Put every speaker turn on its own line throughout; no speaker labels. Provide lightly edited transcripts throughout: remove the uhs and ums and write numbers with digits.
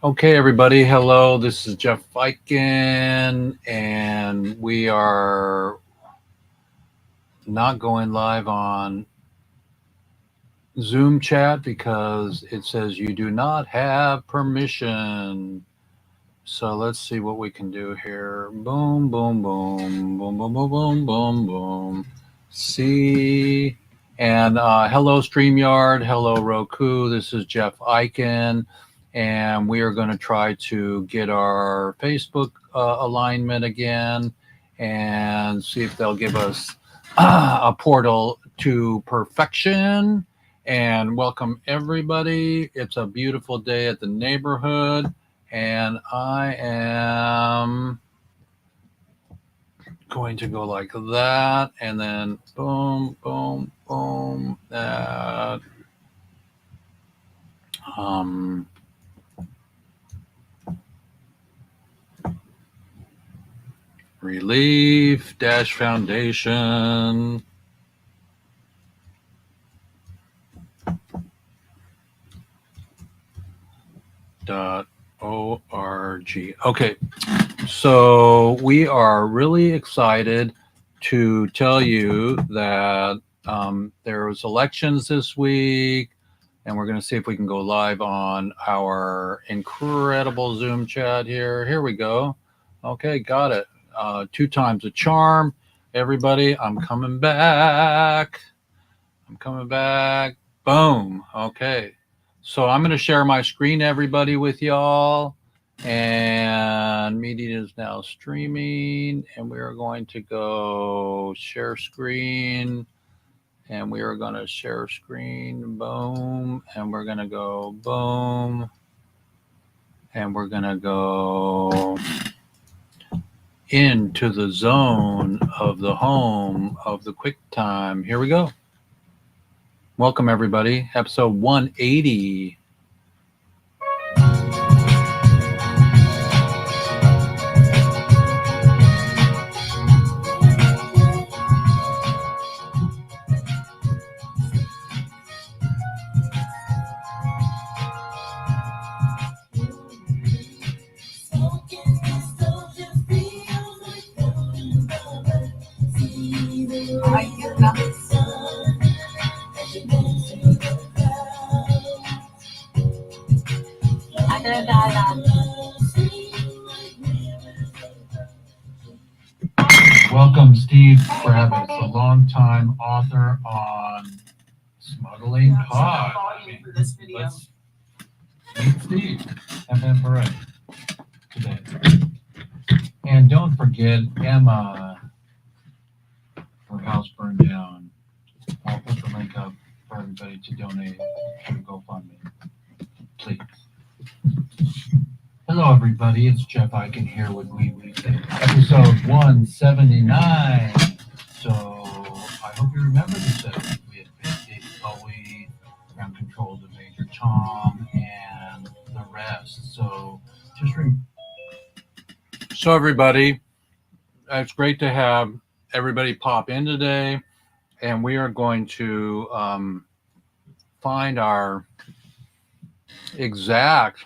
Okay, everybody. Hello, this is Jeff Viken, and we are not going live on Zoom chat because it says you do not have permission. So let's see what we can do here. Boom, boom, boom, boom, boom, boom, boom, boom, boom. See. And hello, StreamYard. Hello, Roku. This is Jeff Eichen. And we are going to try to get our Facebook alignment again and see if they'll give us a portal to perfection. And welcome, everybody. It's a beautiful day at the neighborhood, and I am going to go like that, and then boom, boom, boom, that. Um, Relief Dash Foundation. .org. Okay, so we are really excited to tell you that there was elections this week, and we're going to see if we can go live on our incredible Zoom chat here. Here we go. Okay, got it. Two times a charm. Everybody, I'm coming back. I'm coming back. Boom. Okay. So I'm going to share my screen, everybody, with y'all. And meeting is now streaming. And we are going to go share screen. And we are going to share screen. Boom. And we're going to go boom. And we're going to go into the zone of the home of the QuickTime. Here we go. Welcome, everybody. Episode 180. Welcome, Steve Kravitz, a longtime author on smuggling pot. Let's meet Steve. FM Parade today. And don't forget Emma, her house burned down. I'll put the link up for everybody to donate to GoFundMe. Please. Hello, everybody. It's Jeff Eichen here with WEEDSDAYS, episode 179. So I hope you remember this episode. We had David Bowie, Ground Control to Major Tom, and the rest. So so everybody, it's great to have everybody pop in today, and we are going to find our exact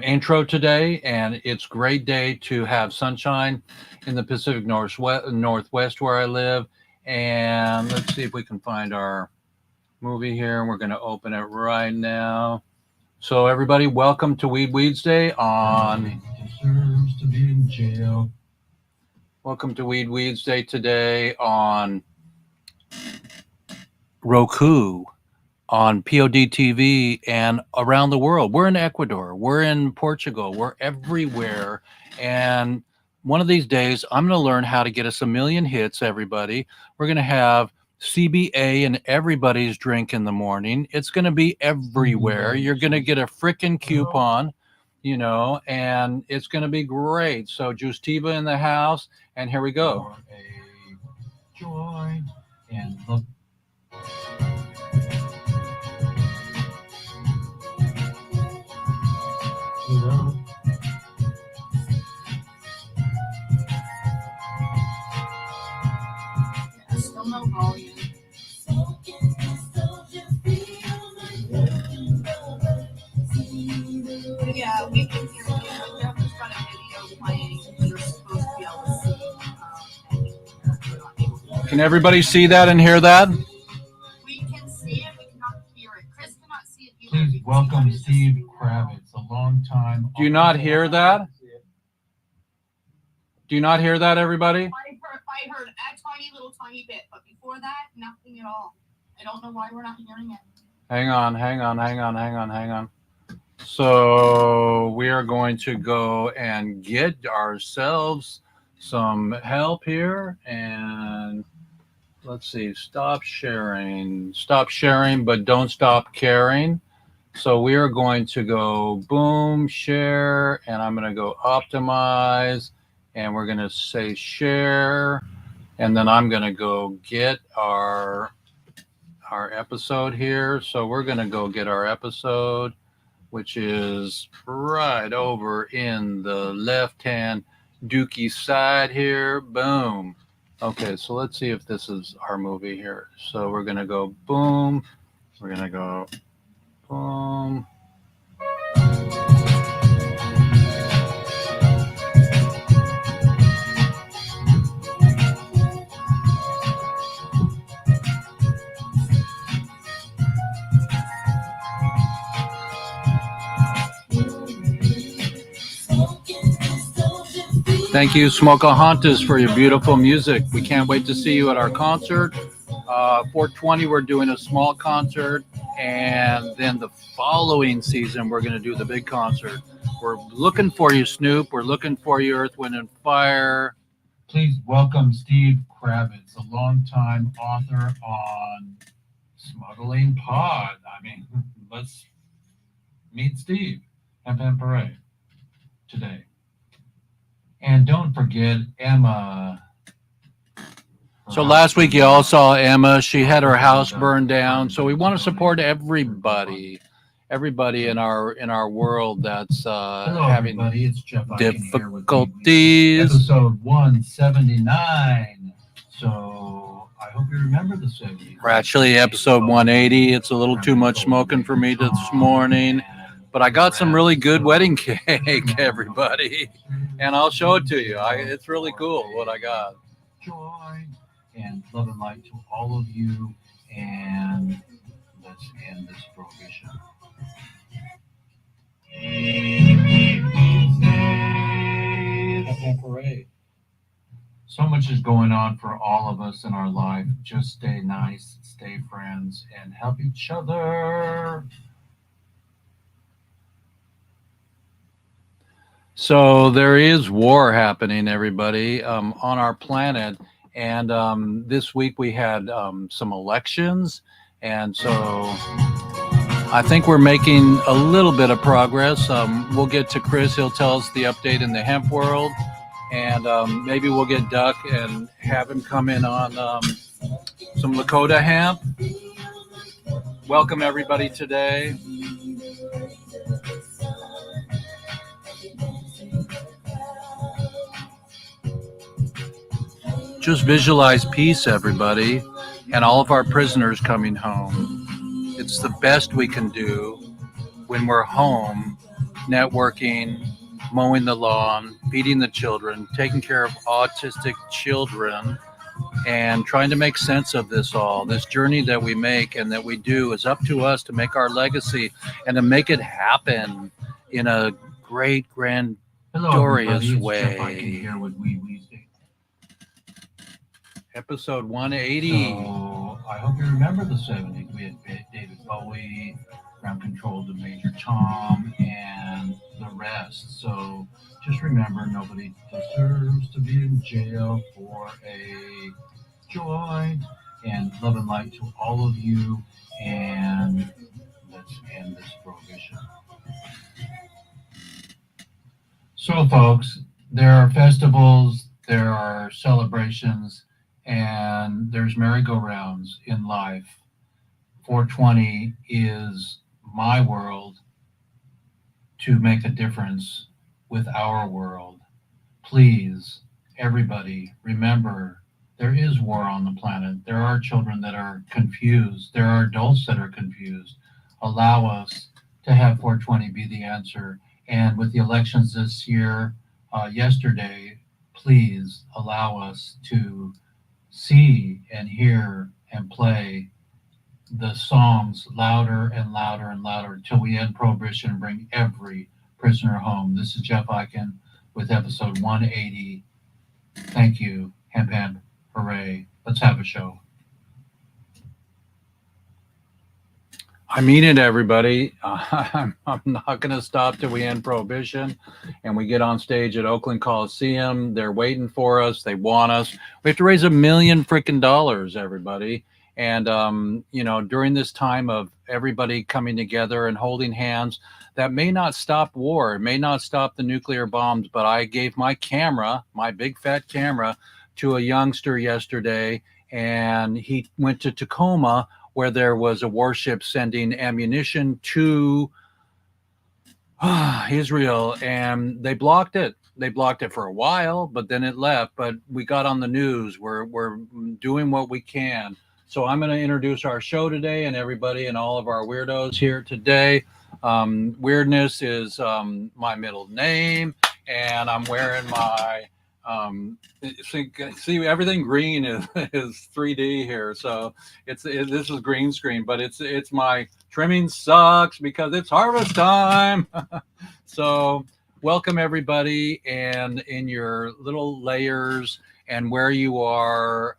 intro today, and it's a great day to have sunshine in the Pacific Northwest where I live. And let's see if we can find our movie here. We're going to open it right now. So everybody, welcome to WEEDSDAYS on. Deserves to be in jail. Welcome to WEEDSDAYS today on Roku, on POD TV, and around the world. We're in Ecuador, we're in Portugal, we're everywhere. And one of these days, I'm going to learn how to get us a million hits, everybody. We're going to have CBA in everybody's drink in the morning. It's going to be everywhere. You're going to get a frickin' coupon, and it's going to be great. So Justiva in the house, and here we go. A joy and look.
Still no volume.
Can everybody see that and hear that?
We can see it, we cannot hear it. Chris cannot see it either.
Please welcome Steve Kravitz, a long time.
Do you not hear that? Do you not hear that, everybody?
I heard a tiny bit, but before that, nothing at all. I don't know why we're not hearing it.
Hang on. So we are going to go and get ourselves some help here, and let's see, stop sharing, but don't stop caring. So we are going to go boom, share, and I'm going to go optimize, and we're going to say share, and then I'm going to go get our episode here. So we're going to go get our episode, which is right over in the left-hand dookie side here. Boom. Okay, so let's see if this is our movie here. So we're going to go boom. We're going to go boom. Thank you, Smokahontas, for your beautiful music. We can't wait to see you at our concert. 420, we're doing a small concert, and then the following season, we're going to do the big concert. We're looking for you, Snoop. We're looking for you, Earth, Wind, and Fire.
Please welcome Steve Kravitz, a longtime author on Smuggling Pod. I mean, let's meet Steve. Hemp Parade today. And don't forget Emma.
So last week you all saw Emma. She had her house burned down. So we want to support everybody in our world that's
Hello,
having
everybody. It's Jeff Eichen here with
difficulties.
Episode 179. So I hope you remember the 70s.
We're actually episode 180. It's a little too much smoking for me this morning, but I got some really good wedding cake, everybody, and I'll show it to you. It's really cool what I got.
Joy and love and light to all of you, and let's end this prohibition. Happy parade. So much is going on for all of us in our life. Just stay nice, stay friends, and help each other.
So there is war happening, everybody, on our planet. And this week we had some elections. And so I think we're making a little bit of progress. We'll get to Chris. He'll tell us the update in the hemp world. And maybe we'll get Duck and have him come in on some Lakota hemp. Welcome, everybody, today. Just visualize peace, everybody, and all of our prisoners coming home. It's the best we can do when we're home, networking, mowing the lawn, feeding the children, taking care of autistic children, and trying to make sense of this all. This journey that we make and that we do is up to us to make our legacy and to make it happen in a great, grand, glorious way.
Jeff Eichen here with WEEDSDAYS.
Episode 180.
So I hope you remember the 70s. We had David Bowie, Ground Control to Major Tom, and the rest. So just remember, nobody deserves to be in jail for a joint. And love and light to all of you. And let's end this prohibition. So, folks, there are festivals, there are celebrations, and there's merry-go-rounds in life. 420 is my world to make a difference with our world. Please, everybody, remember, there is war on the planet. There are children that are confused. There are adults that are confused. Allow us to have 420 be the answer. And with the elections this year, yesterday, please allow us to see and hear and play the songs louder and louder and louder until we end prohibition and bring every prisoner home. This is Jeff Eichen with episode 180. Thank you. Hemp, hemp. Hooray. Let's have a show.
I mean it, everybody. I'm not going to stop till we end prohibition and we get on stage at Oakland Coliseum. They're waiting for us. They want us. We have to raise $1 million freaking dollars, everybody. And, you know, during this time of everybody coming together and holding hands, that may not stop war. It may not stop the nuclear bombs, but I gave my camera, my big fat camera, to a youngster yesterday, and he went to Tacoma, where there was a warship sending ammunition to Israel, and they blocked it. They blocked it for a while, but then it left. But we got on the news. We're doing what we can. So I'm going to introduce our show today and everybody and all of our weirdos here today. Weirdness is my middle name, and I'm wearing my see everything green is 3D here, so this is green screen, but it's my trimming sucks because it's harvest time. So welcome everybody, and in your little layers and where you are,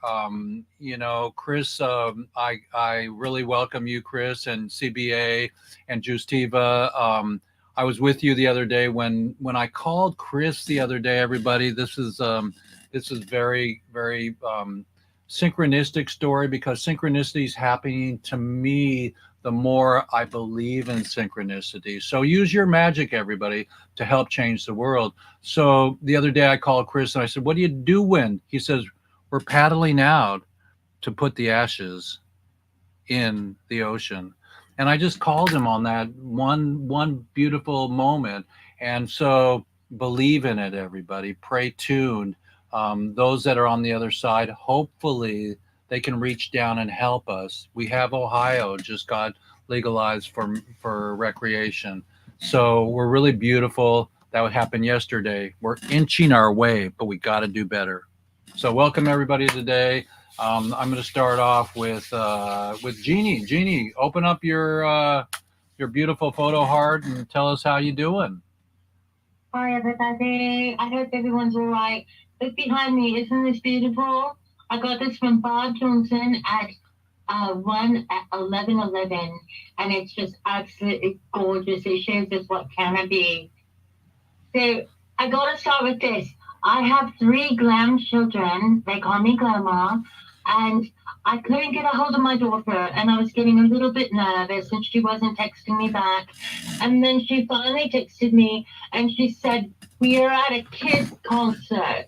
you know, Chris, I really welcome you, Chris, and CBA and Justiva. I was with you the other day when I called Chris the other day. Everybody, this is very, very synchronistic story, because synchronicity is happening to me the more I believe in synchronicity. So use your magic, everybody, to help change the world. So the other day I called Chris and I said, "What are you doing?" He says, "We're paddling out to put the ashes in the ocean." And I just called him on that one beautiful moment. And so believe in it, everybody. Pray tuned. Those that are on the other side, hopefully they can reach down and help us. We have Ohio just got legalized for recreation. So we're really beautiful. That would happen yesterday. We're inching our way, but we got to do better. So welcome everybody today. I'm going to start off with Jeannie. Jeannie, open up your beautiful photo heart and tell us how you doing.
Hi everybody. I hope everyone's all right. Look behind me. Isn't this beautiful? I got this from Bob Johnson at 11:11, and it's just absolutely gorgeous. It shows us what can be. So I gotta start with this. I have 3 glam children. They call me Grandma. And I couldn't get a hold of my daughter, and I was getting a little bit nervous, and she wasn't texting me back. And then she finally texted me, and she said, "We are at a Kiss concert."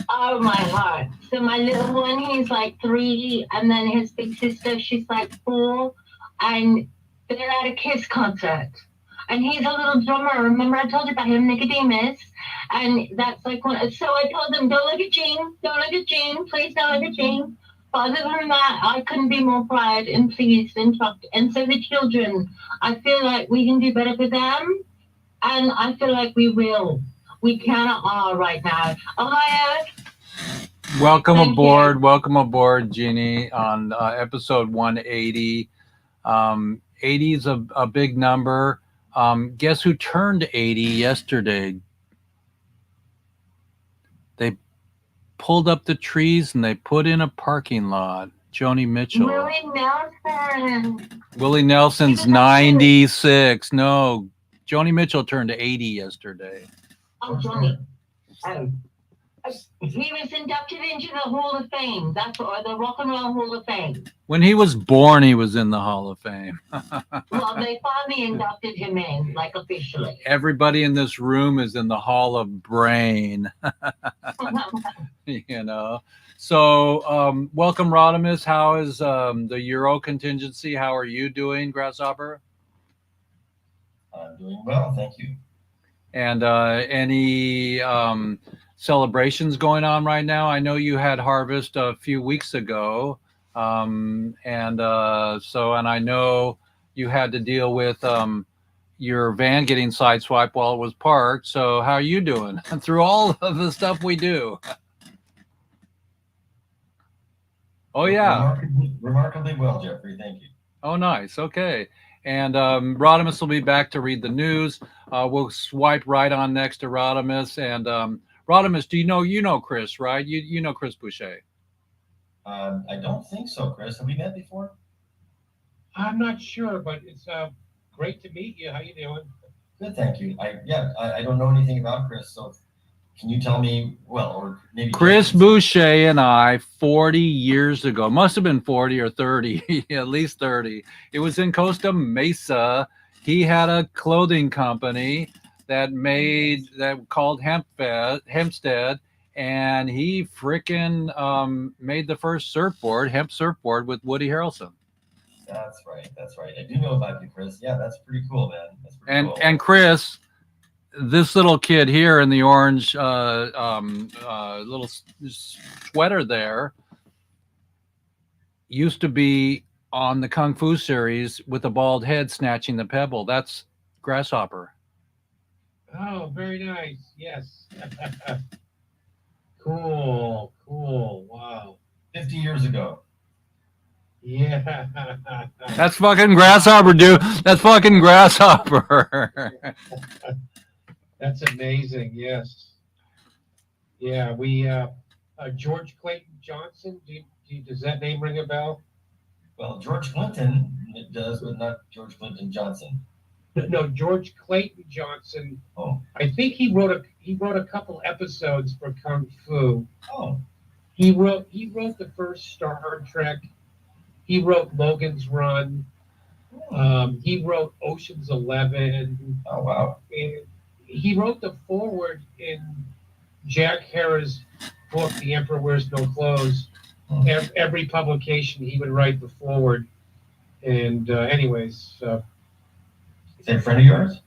Oh, my heart. So my little one, he's like 3, and then his big sister, she's like 4, and they're at a Kiss concert. And he's a little drummer. Remember I told you about him, Nicodemus? And that's like one. So I told them, don't look at Jean. Don't look at Jean. Please don't look at Jean. But other than that, I couldn't be more proud and pleased and chuffed. And so the children, I feel like we can do better for them. And I feel like we will. We cannot all right now. Ohio.
Welcome
Thank
aboard.
you.
Welcome aboard, Jeannie, on episode 180. 80 is a big number. Guess who turned 80 yesterday? They pulled up the trees and they put in a parking lot. Joni Mitchell.
Willie Nelson.
Willie Nelson's 96. No, Joni Mitchell turned 80 yesterday.
Oh, Johnny. He was inducted into the Hall of Fame. That's what, the Rock and Roll Hall of Fame.
When he was born, he was in the Hall of Fame.
Well, they finally inducted him in, like officially.
Everybody in this room is in the Hall of Brain. You know. So welcome, Rodimus. How is the Euro contingency? How are you doing, Grasshopper?
I'm doing well, thank you.
And any celebrations going on right now? I know you had harvest a few weeks ago, and I know you had to deal with your van getting sideswiped while it was parked. So how are you doing through all of the stuff we do? Oh, yeah.
Remarkably well, Jeffrey. Thank you.
Oh, nice. Okay. And Rodimus will be back to read the news. We'll swipe right on next to Rodimus. And Rodimus, do you know Chris, right? You know Chris Boucher.
I don't think so, Chris. Have we met before?
I'm not sure, but it's great to meet you. How you doing?
Good, thank you. I don't know anything about Chris, so can you tell me, well, or maybe
Chris
Jeffrey-
Boucher and I, 40 years ago, must have been 40 or 30, at least 30. It was in Costa Mesa. He had a clothing company that called Hempstead, and he freaking made the first hemp surfboard with Woody Harrelson.
That's right. That's right. I do know about you, Chris. Yeah, that's pretty cool, man. That's pretty cool.
And Chris, this little kid here in the orange little sweater there used to be on the Kung Fu series with a bald head snatching the pebble. That's Grasshopper.
Oh, very nice. Yes. Cool. Wow.
50 years ago.
Yeah.
That's fucking Grasshopper, dude. That's fucking Grasshopper.
That's amazing. Yes. Yeah. We George Clayton Johnson. Does that name ring a bell?
Well, George Clinton it does, but not George Clinton Johnson.
No, George Clayton Johnson.
Oh.
I think he wrote a couple episodes for Kung Fu.
Oh.
He wrote the first Star Trek. He wrote Logan's Run. He wrote Ocean's 11.
Oh, wow.
And he wrote the foreword in Jack Harrah's book, The Emperor Wears No Clothes. Every publication he would write the foreword. And anyways.
Is that a friend of yours?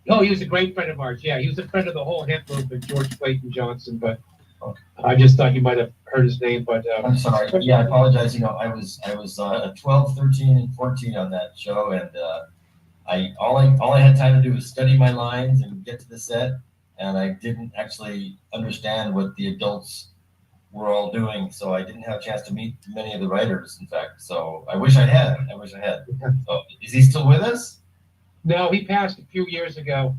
Oh, he was a great friend of ours. Yeah, he was a friend of the whole hemp movement, George Clayton Johnson. But
Okay.
I just thought you might have heard his name. But
I'm sorry. Yeah, I apologize. You know, I was 12, 13, and 14 on that show, and all I had time to do was study my lines and get to the set, and I didn't actually understand what the adults were all doing, so I didn't have a chance to meet many of the writers. In fact, so I wish I had. So, is he still with us?
no, he passed a few years ago.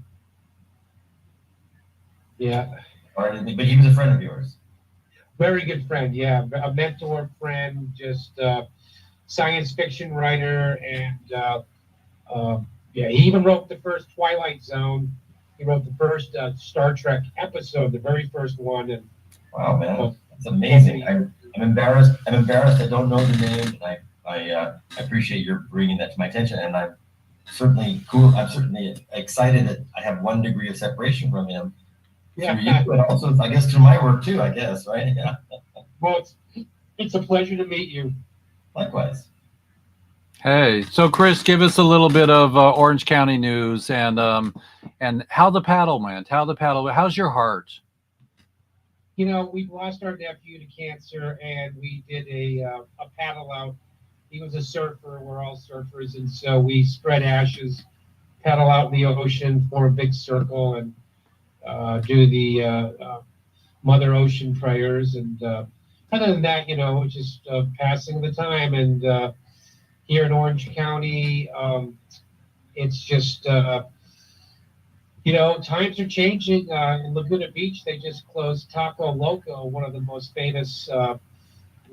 Yeah.
Or, but he was a friend of yours.
Very good friend, yeah, a mentor friend, just science fiction writer, and yeah, he even wrote the first Twilight Zone. He wrote the first Star Trek episode, the very first one. And
wow, man, that's amazing. I'm embarrassed. I don't know the name, and I appreciate your bringing that to my attention, and I'm certainly excited that I have 1 degree of separation from him.
yeah,
You, but also, I guess, through my work too, I guess, right? Yeah.
well, it's a pleasure to meet you.
Likewise.
Hey, so Chris, give us a little bit of Orange County news and how the paddle went. How's your heart?
You know, we've lost our nephew to cancer, and we did a paddle out. He was a surfer. We're all surfers, and so we spread ashes, paddle out in the ocean, form a big circle, and do the Mother Ocean prayers. And other than that, you know, just passing the time. And here in Orange County, it's just, you know, times are changing. In Laguna Beach, they just closed Taco Loco, one of the most famous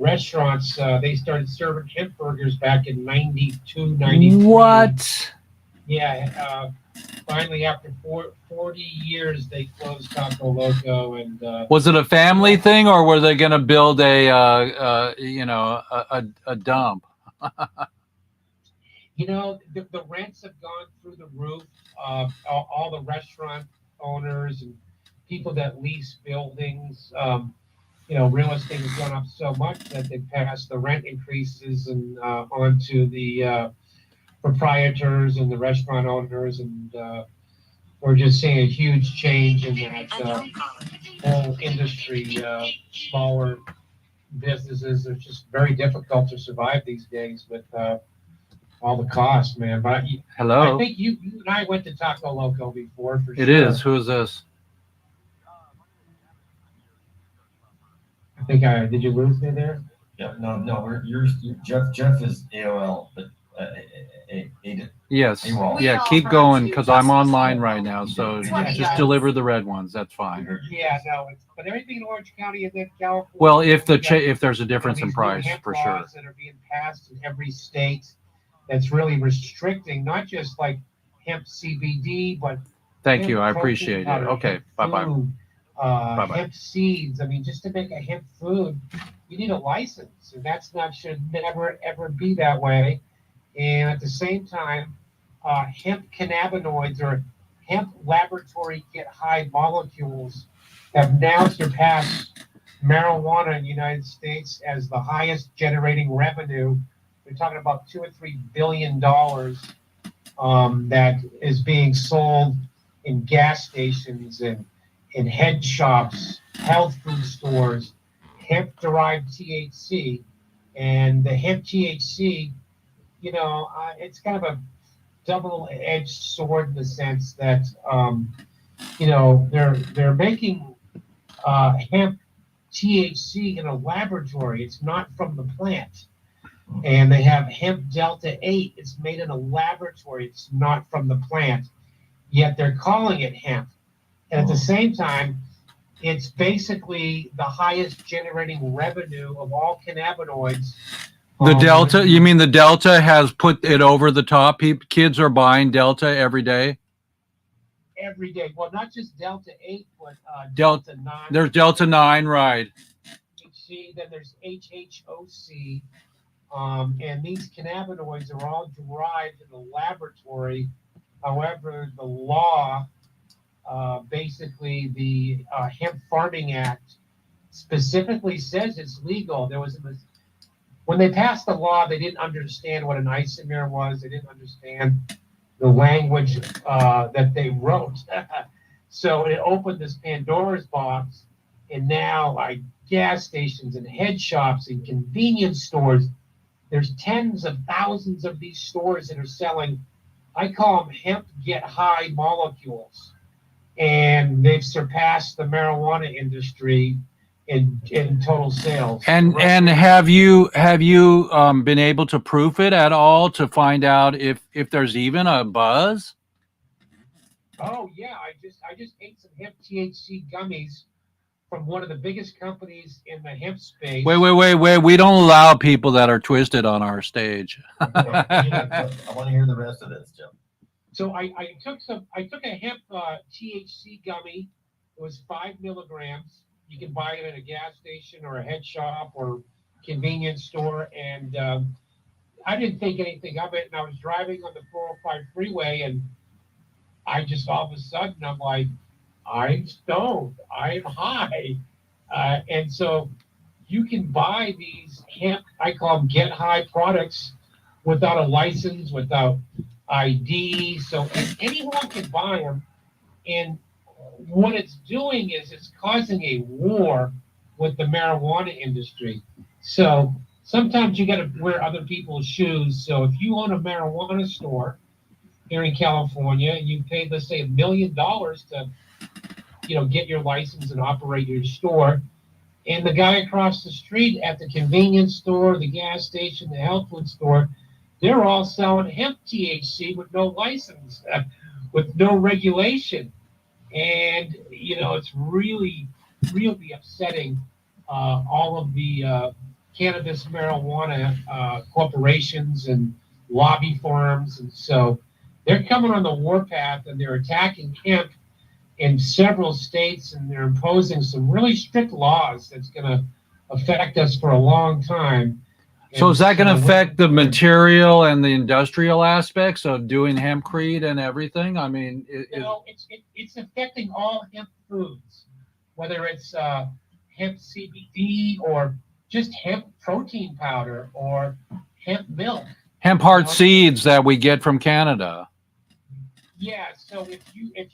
restaurants. They started serving hemp burgers back in 92, 93.
What?
Yeah. Finally, after 40 years, they closed Taco Loco. And
Was it a family thing, or were they going to build a dump?
you know, the rents have gone through the roof. All the restaurant owners and people that lease buildings, you know, real estate has gone up so much that they passed the rent increases and onto the proprietors and the restaurant owners, and we're just seeing a huge change in that whole industry. Smaller businesses are just very difficult to survive these days with all the costs, man. But
Hello.
I think you and I went to Taco Loco before, for sure.
It is. Who is this?
I think did you lose me there?
Yeah, no, you're Jeff is AOL, but
Yes.
AWOL.
Yeah,
all
keep
heard
going
you.
because I'm
Just-
online right now. So
That's what
he
just
does.
deliver the red ones. That's
We
fine.
heard you.
Yeah, no, but everything in Orange County and then California.
Well, if
we got,
if there's a difference in
these new
price,
hemp
for sure.
laws that are being passed in every state that's really restricting not just like hemp CBD, but
Thank
hemp
you. I
protein
appreciate it.
powder,
Okay.
hemp
Bye-bye.
food,
Bye-bye.
hemp seeds. I mean, just to make a hemp food, you need a license, and that's not should never ever be that way. And at the same time, hemp cannabinoids or hemp laboratory get high molecules have now surpassed marijuana in the United States as the highest generating revenue. We're talking about $2 or $3 billion that is being sold in gas stations and in head shops, health food stores, hemp-derived THC. And the hemp THC, it's kind of a double-edged sword in the sense that, they're making hemp THC in a laboratory. It's not from the plant. And they have hemp delta 8. It's made in a laboratory. It's not from the plant. Yet they're calling it hemp. And at the same time, it's basically the highest generating revenue of all cannabinoids.
The Delta, you mean the Delta has put it over the top? Kids are buying Delta every day?
Every day. Well, not just delta 8, but
Delta-
delta 9.
There's Delta 9, right.
HC, then there's HHOC. And these cannabinoids are all derived in the laboratory. However, the law, basically the Hemp Farming Act, specifically says it's legal. When they passed the law, they didn't understand what an isomer was. They didn't understand the language that they wrote. So it opened this Pandora's box, and now like gas stations and head shops and convenience stores, there's tens of thousands of these stores that are selling, I call them hemp get high molecules. And they've surpassed the marijuana industry in total sales.
And have you been able to proof it at all to find out if there's even a buzz?
Oh yeah, I just ate some hemp THC gummies from one of the biggest companies in the hemp space.
Wait. We don't allow people that are twisted on our stage.
I want to hear the rest of this, Jim.
So I took a hemp THC gummy. It was 5 milligrams. You can buy it at a gas station or a head shop or convenience store. And I didn't think anything of it. And I was driving on the 405 freeway, and I just all of a sudden I'm like, I'm stoned. I'm high. And so you can buy these hemp, I call them get high products, without a license, without ID. So anyone can buy them. And what it's doing is it's causing a war with the marijuana industry. So sometimes you got to wear other people's shoes. So if you own a marijuana store here in California and you paid, let's say, $1 million to, get your license and operate your store, and the guy across the street at the convenience store, the gas station, the health food store, they're all selling hemp THC with no license, with no regulation. And, it's really, really upsetting all of the cannabis marijuana corporations and lobby firms. And so they're coming on the warpath, and they're attacking hemp in several states, and they're imposing some really strict laws that's going to affect us for a long time.
So is that going to affect the material and the industrial aspects of doing hempcrete and everything? I mean,
it's affecting all hemp foods, whether it's hemp CBD or just hemp protein powder or hemp milk.
Hemp heart seeds that we get from Canada.
Yeah, so if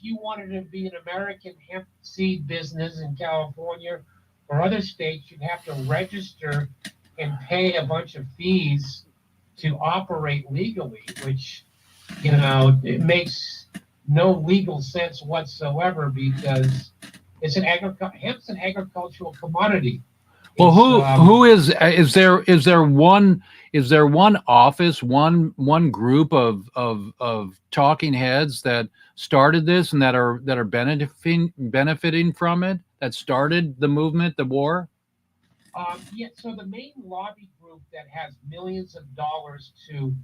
you wanted to be an American hemp seed business in California or other states, you'd have to register and pay a bunch of fees to operate legally, which, it makes no legal sense whatsoever, because hemp's an agricultural commodity.
Well,
It's,
who is there one office, one group of talking heads that started this and that are benefiting from it, that started the movement, the war?
Yeah, so the main lobby group that has millions of dollars to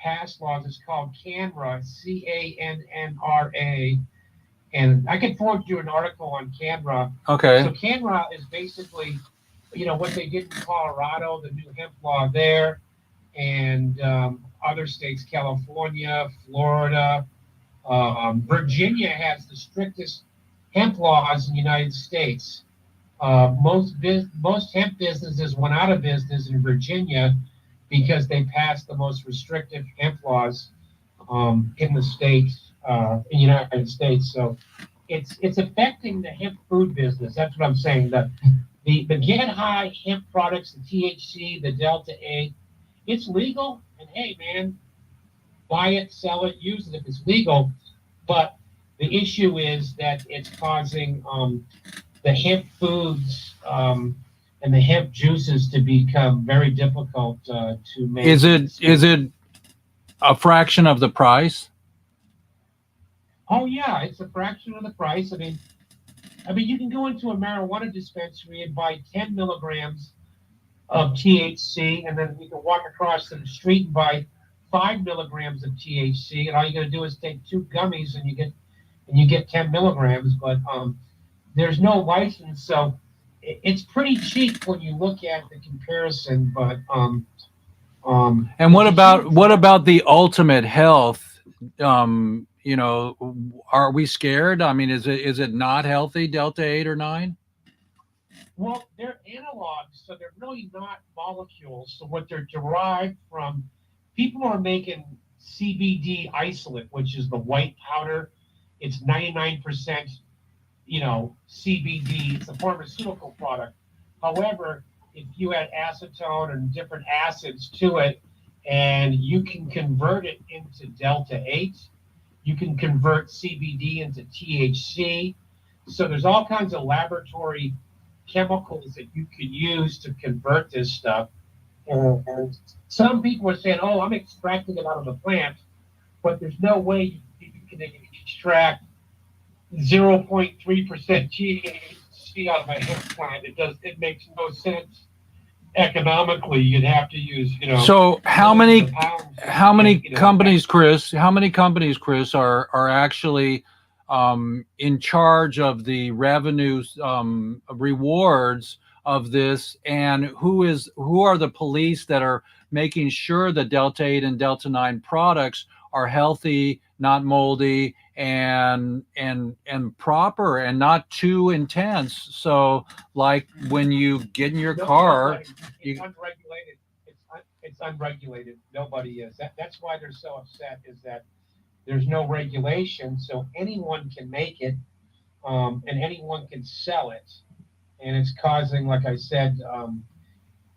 pass laws is called CANRA, CANNRA. And I can forward you an article on CANRA.
Okay.
So CANRA is basically, what they did in Colorado, the new hemp law there, and other states, California, Florida, Virginia has the strictest hemp laws in the United States. Most hemp businesses went out of business in Virginia because they passed the most restrictive hemp laws in the states, in the United States. So it's affecting the hemp food business. That's what I'm saying. The get high hemp products, the THC, the Delta 8, it's legal. And hey, man, buy it, sell it, use it if it's legal. But the issue is that it's causing the hemp foods and the hemp juices to become very difficult to make.
Is it a fraction of the price?
Oh yeah, it's a fraction of the price. I mean, you can go into a marijuana dispensary and buy 10 milligrams of THC, and then you can walk across the street and buy 5 milligrams of THC, and all you got to do is take 2 gummies, and you get 10 milligrams. But there's no license, so it's pretty cheap when you look at the comparison. But
And what about the ultimate health? Are we scared? I mean, is it not healthy, Delta 8 or 9?
Well, they're analogs, so they're really not molecules. So what they're derived from, people are making CBD isolate, which is the white powder. It's 99%, CBD. It's a pharmaceutical product. However, if you add acetone and different acids to it, and you can convert it into Delta 8, you can convert CBD into THC. So there's all kinds of laboratory chemicals that you could use to convert this stuff. And some people are saying, oh, I'm extracting it out of the plant, but there's no way you can extract 0.3% THC out of a hemp plant. It makes no sense economically. You'd have to use,
So how many companies,
Chris?
Chris? How many companies, Chris, are actually in charge of the revenues, rewards of this, and who are the police that are making sure that Delta 8 and Delta 9 products are healthy, not moldy, and proper, and not too intense? So like when you get in your car,
it's unregulated. It's unregulated. Nobody is. That's why they're so upset, is that there's no regulation, so anyone can make it, and anyone can sell it. And it's causing, like I said,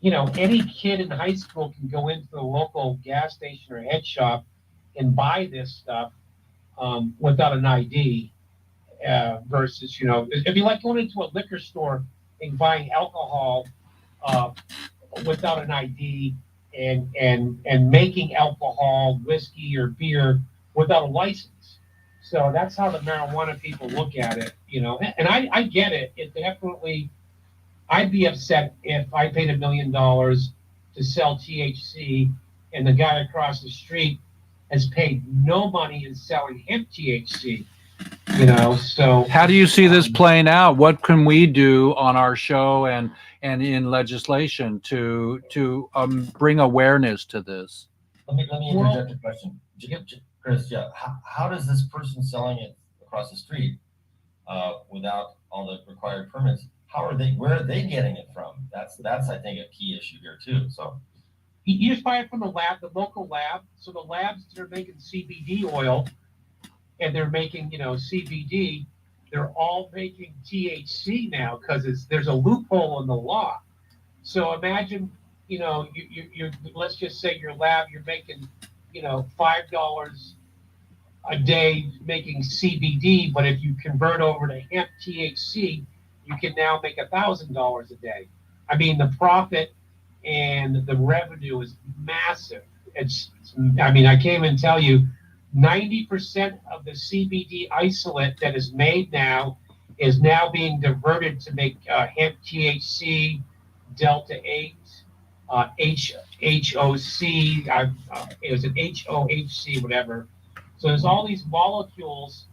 any kid in high school can go into the local gas station or head shop and buy this stuff without an ID, versus, it'd be like going into a liquor store and buying alcohol without an ID, and making alcohol, whiskey or beer without a license. So that's how the marijuana people look at it, and I get it. It definitely, I'd be upset if I paid $1 million to sell THC and the guy across the street has paid no money in selling hemp THC, so.
how do you see this playing out? What can we do on our show and in legislation to bring awareness to this?
Let me interject a question. Chris, yeah, how does this person selling it across the street without all the required permits, where are they getting it from? That's I think a key issue here too. So
you just buy it from the local lab. So the labs that are making CBD oil and they're making, CBD, they're all making THC now because there's a loophole in the law. So imagine, you let's just say your lab, you're making, $5 a day making CBD, but if you convert over to hemp THC, you can now make $1,000 a day. I mean, the profit and the revenue is massive. I mean, I can't even tell you, 90% of the CBD isolate that is made now is now being diverted to make hemp THC, Delta 8, HOC, it was an HOHC, whatever. So there's all these molecules,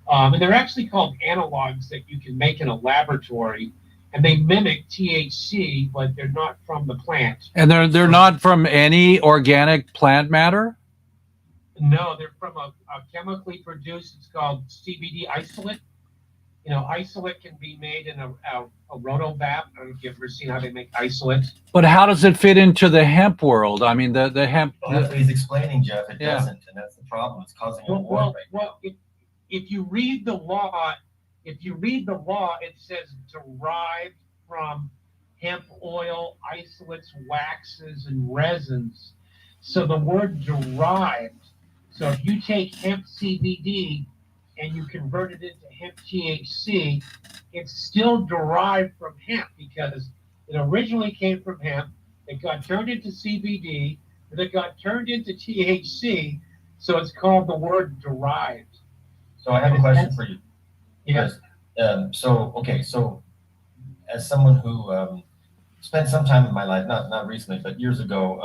and they're actually called analogs that you can make in a laboratory, and they mimic THC, but they're not from the plant.
And they're not from any organic plant matter?
No, they're from a chemically produced, it's called CBD isolate. You know, isolate can be made in a rotovap. I don't know if you've ever seen how they make isolate.
But how does it fit into the hemp world? I mean, the hemp.
Well, that's what he's explaining, Jeff. It
Yeah.
doesn't, and that's the problem. It's causing a war
Well,
right
well, if you read the law, it says derived from hemp oil, isolates, waxes, and resins. So the word derived. So if you take hemp CBD and you convert it into hemp THC, it's still derived from hemp because it originally came from hemp. It got turned into CBD, and it got turned into THC. So it's called the word derived.
So I have a question for you.
Yes.
So as someone who spent some time in my life, not recently, but years ago,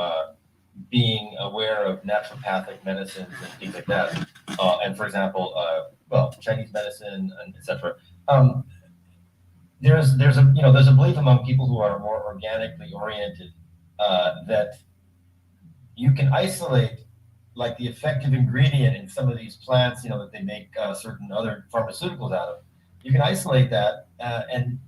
being aware of naturopathic medicines and things like that, and for example, Chinese medicine and etc. There's a belief among people who are more organically oriented that you can isolate like the effective ingredient in some of these plants, that they make certain other pharmaceuticals out of. You can isolate that and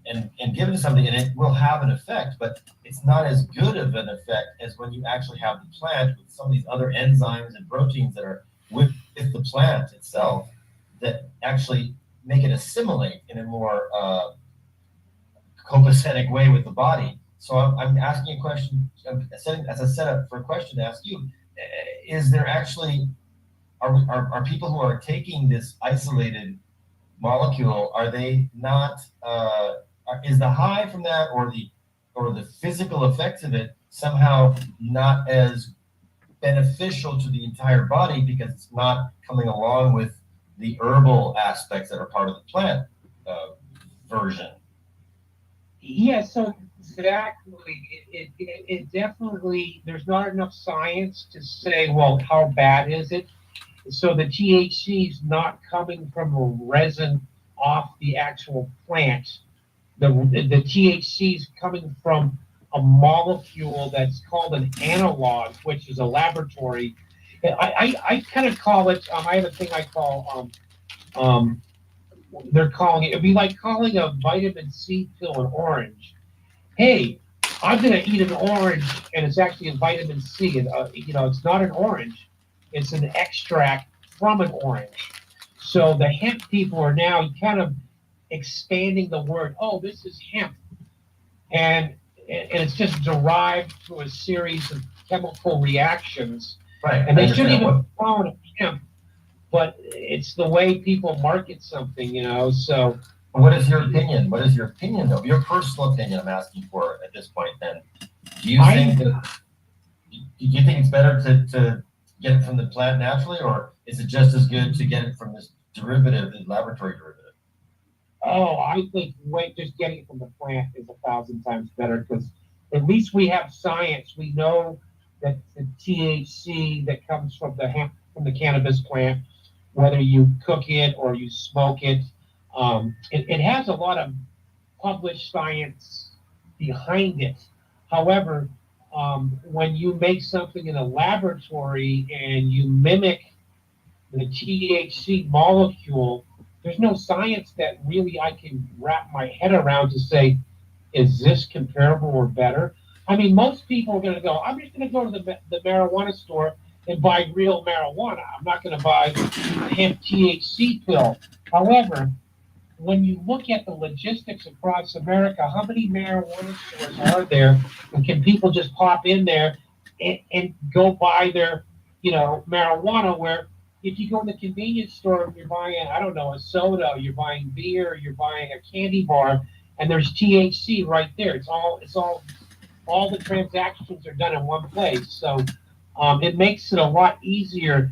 give it to somebody, and it will have an effect, but it's not as good of an effect as when you actually have the plant with some of these other enzymes and proteins that are with the plant itself that actually make it assimilate in a more copacetic way with the body. So I'm asking a question, as a setup for a question to ask you. Is there actually, are people who are taking this isolated molecule, are they not, is the high from that or the physical effects of it somehow not as beneficial to the entire body because it's not coming along with the herbal aspects that are part of the plant version?
Yeah, so exactly. It definitely, there's not enough science to say, well, how bad is it? So the THC is not coming from a resin off the actual plant. The THC is coming from a molecule that's called an analog, which is a laboratory. I kind of call it, I have a thing I call, they're calling it, it'd be like calling a vitamin C pill an orange. Hey, I'm gonna eat an orange and it's actually a vitamin C. And, it's not an orange. It's an extract from an orange. So the hemp people are now kind of expanding the word. Oh, this is hemp. And it's just derived through a series of chemical reactions.
Right.
And they shouldn't even call it hemp, but it's the way people market something, so.
What is your opinion? What is your opinion, though? Your personal opinion I'm asking for at this point, then. Do you think it's better to get it from the plant naturally, or is it just as good to get it from this derivative, the laboratory derivative?
Oh, I think just getting it from the plant is 1,000 times better because at least we have science. We know that the THC that comes from the cannabis plant, whether you cook it or you smoke it, it has a lot of published science behind it. However, when you make something in a laboratory and you mimic the THC molecule, there's no science that really I can wrap my head around to say, is this comparable or better? I mean, most people are going to go, I'm just going to go to the marijuana store and buy real marijuana. I'm not going to buy a hemp THC pill. However, when you look at the logistics across America, how many marijuana stores are there? And can people just pop in there and go buy their, marijuana, where if you go to the convenience store and you're buying, I don't know, a soda, you're buying beer, you're buying a candy bar, and there's THC right there. All the transactions are done in one place. So it makes it a lot easier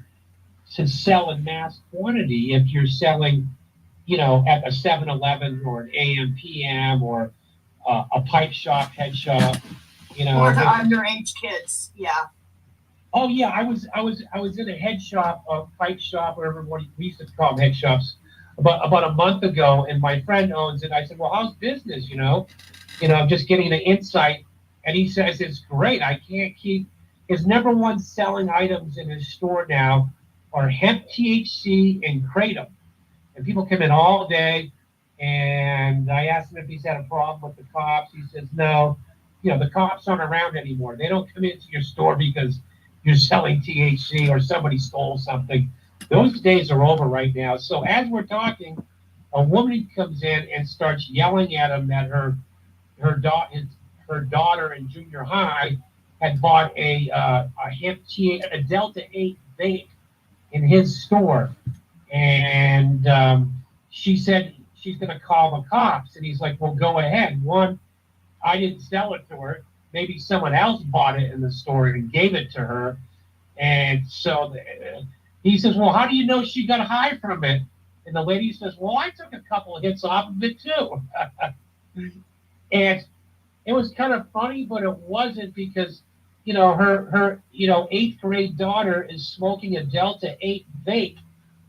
to sell in mass quantity if you're selling, at a 7-Eleven or an AM PM or a pipe shop, head shop,
Or the underage kids. Yeah.
Oh yeah, I was in a head shop, a pipe shop, whatever we used to call them, head shops, about a month ago, and my friend owns it. I said, "Well, how's business?" I'm just getting the insight, and he says it's great. I can't keep his number one selling items in his store now are hemp THC and kratom, and people come in all day. And I asked him if he's had a problem with the cops. He says no. The cops aren't around anymore. They don't come into your store because you're selling THC or somebody stole something. Those days are over right now. So as we're talking, a woman comes in and starts yelling at him that her daughter in junior high had bought a hemp a Delta 8 vape in his store, and she said she's going to call the cops. And he's like, "Well, go ahead. One, I didn't sell it to her. Maybe someone else bought it in the store and gave it to her." And so he says, "Well, how do you know she got high from it?" And the lady says, "Well, I took a couple of hits off of it too." And it was kind of funny, but it wasn't, because her 8th grade daughter is smoking a Delta 8 vape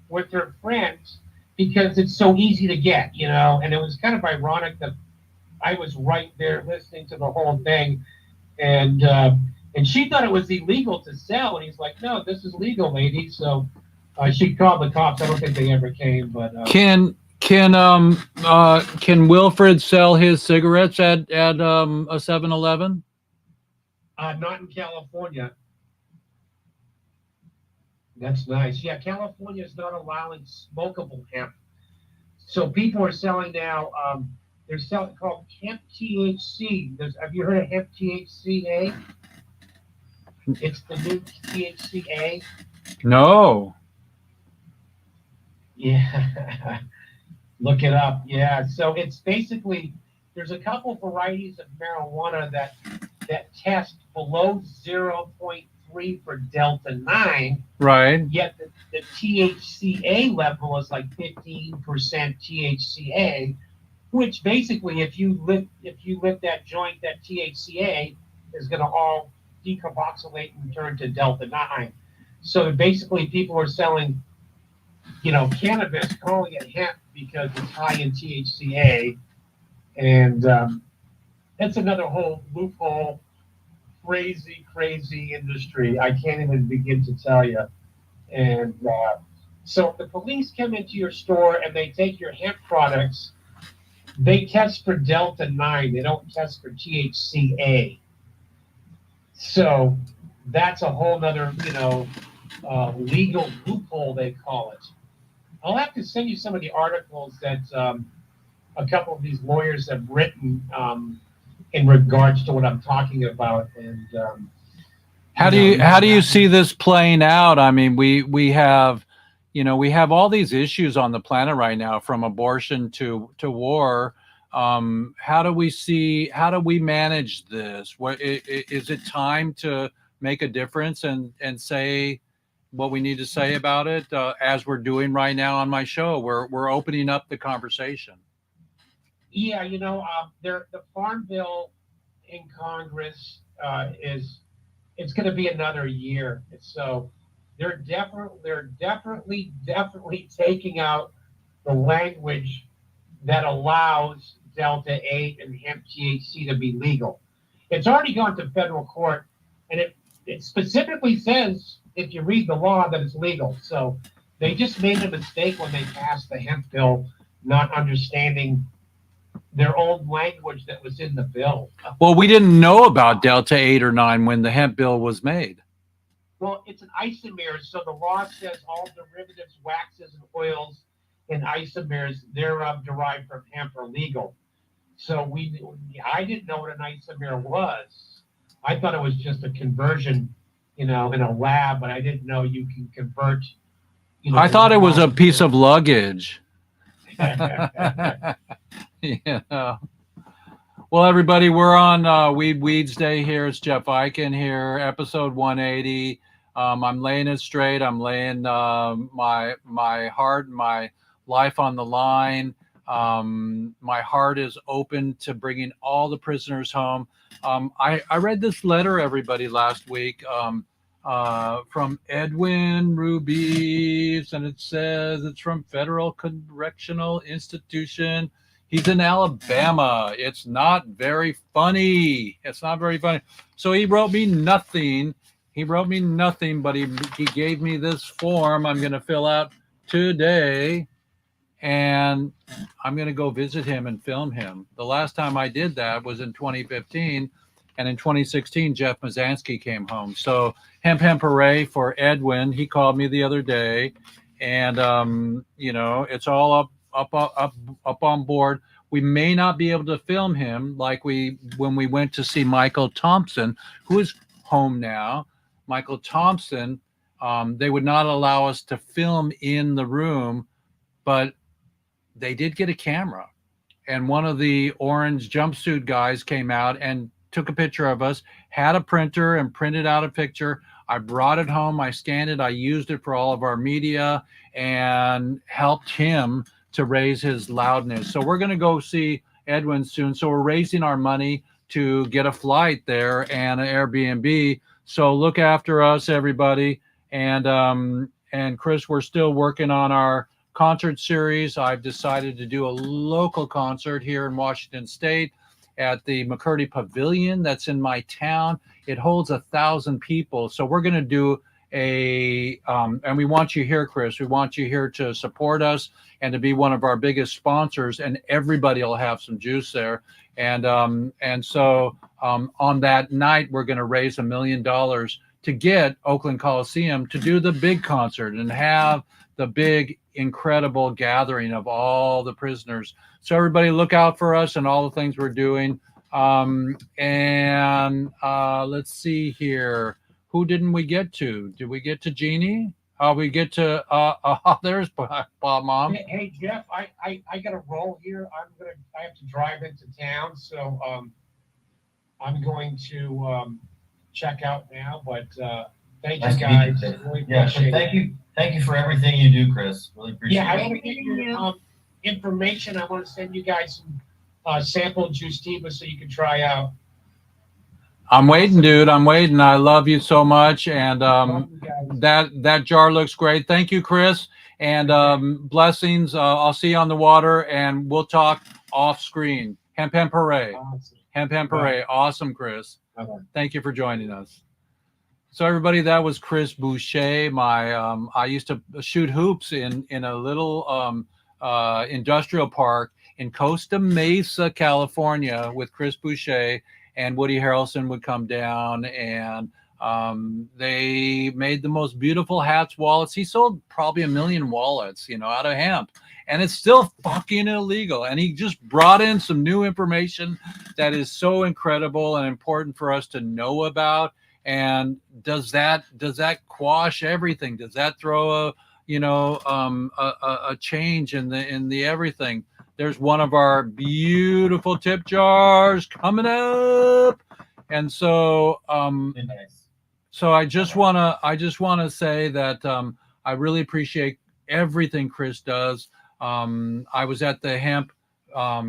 with her friends because it's so easy to get, and it was kind of ironic that I was right there listening to the whole thing, and she thought it was illegal to sell, and he's like, "No, this is legal, lady." So she called the cops. I don't think they ever came, but
Can Wilfred sell his cigarettes at a 7-Eleven?
not in California. That's nice. Yeah, California is not allowing smokable hemp, so people are selling now. They're selling called hemp THC. Have you heard of hemp THCA? It's the new THCA.
No.
Yeah, look it up. Yeah, so it's basically, there's a couple varieties of marijuana that test below 0.3 for Delta 9.
Right.
Yet the THCA level is like 15% THCA, which basically, if you lit that joint, that THCA is going to all decarboxylate and turn to Delta 9. So basically, people are selling, cannabis, calling it hemp because it's high in THCA, and that's another whole loophole, crazy industry. I can't even begin to tell you. And so if the police come into your store and they take your hemp products, they test for Delta 9. They don't test for THCA. So that's a whole nother, legal loophole, they call it. I'll have to send you some of the articles that a couple of these lawyers have written in regards to what I'm talking about. And
How do you see this playing out? I mean, we have all these issues on the planet right now, from abortion to war. How do we manage this? What is it time to make a difference and say what we need to say about it, as we're doing right now on my show? We're opening up the conversation.
Yeah, the Farm Bill in Congress it's going to be another year. So they're definitely taking out the language that allows Delta 8 and hemp THC to be legal. It's already gone to federal court, and it specifically says, if you read the law, that it's legal. So they just made a mistake when they passed the hemp bill, not understanding their own language that was in the bill.
Well, we didn't know about Delta 8 or 9 when the hemp bill was made.
Well, it's an isomer, so the law says all derivatives, waxes, and oils and isomers thereof derived from hemp are legal. So I didn't know what an isomer was. I thought it was just a conversion, in a lab, but I didn't know you can convert.
I thought it was a piece of luggage. Yeah. Well, everybody, we're on Weeds Day here. It's Jeff Eichen here, episode 180. I'm laying it straight. I'm laying my heart, my life on the line. My heart is open to bringing all the prisoners home. I read this letter, everybody, last week from Edwin Rubies, and it says it's from Federal Correctional Institution. He's in Alabama. It's not very funny. It's not very funny. So he wrote me nothing. But he gave me this form I'm going to fill out today. And I'm going to go visit him and film him. The last time I did that was in 2015. And in 2016, Jeff Mazansky came home. So hemp hooray for Edwin. He called me the other day. And, it's all up on board. We may not be able to film him like when we went to see Michael Thompson, who is home now. Michael Thompson, they would not allow us to film in the room, but they did get a camera. And one of the orange jumpsuit guys came out and took a picture of us, had a printer and printed out a picture. I brought it home. I scanned it. I used it for all of our media and helped him to raise his loudness. So we're going to go see Edwin soon. So we're raising our money to get a flight there and an Airbnb. So look after us, everybody. And Chris, we're still working on our concert series. I've decided to do a local concert here in Washington State at the McCurdy Pavilion that's in my town. It holds 1,000 people. So we're going to do and we want you here, Chris. We want you here to support us and to be one of our biggest sponsors, and everybody will have some juice there. And so on that night, we're going to raise $1 million to get Oakland Coliseum to do the big concert and have the big, incredible gathering of all the prisoners. So everybody look out for us and all the things we're doing. Let's see here. Who didn't we get to? Did we get to Jeannie? We get to there's Bob Mom.
Hey Jeff, I got to roll here. I have to drive into town, so I'm going to check out now. But thank you guys. Really
Thank you for everything you do, Chris. Really appreciate it.
Yeah, I want to get your information. I want to send you guys some sample Juictiva so you can try out.
I'm waiting, dude. I'm waiting. I love you so much. And that jar looks great. Thank you, Chris. And blessings. I'll see you on the water, and we'll talk off screen. Hemp hooray.
Awesome.
Hemp hooray. Awesome, Chris.
Bye-bye.
Thank you for joining us. So everybody, that was Chris Boucher. I used to shoot hoops in a little industrial park in Costa Mesa, California, with Chris Boucher. And Woody Harrelson would come down, and they made the most beautiful hats, wallets. He sold probably 1 million wallets, out of hemp, and it's still fucking illegal. And he just brought in some new information that is so incredible and important for us to know about. And does that quash everything? Does that throw a change in the everything? There's one of our beautiful tip jars coming up. And so so I just want to say that I really appreciate everything Chris does. I was at the hemp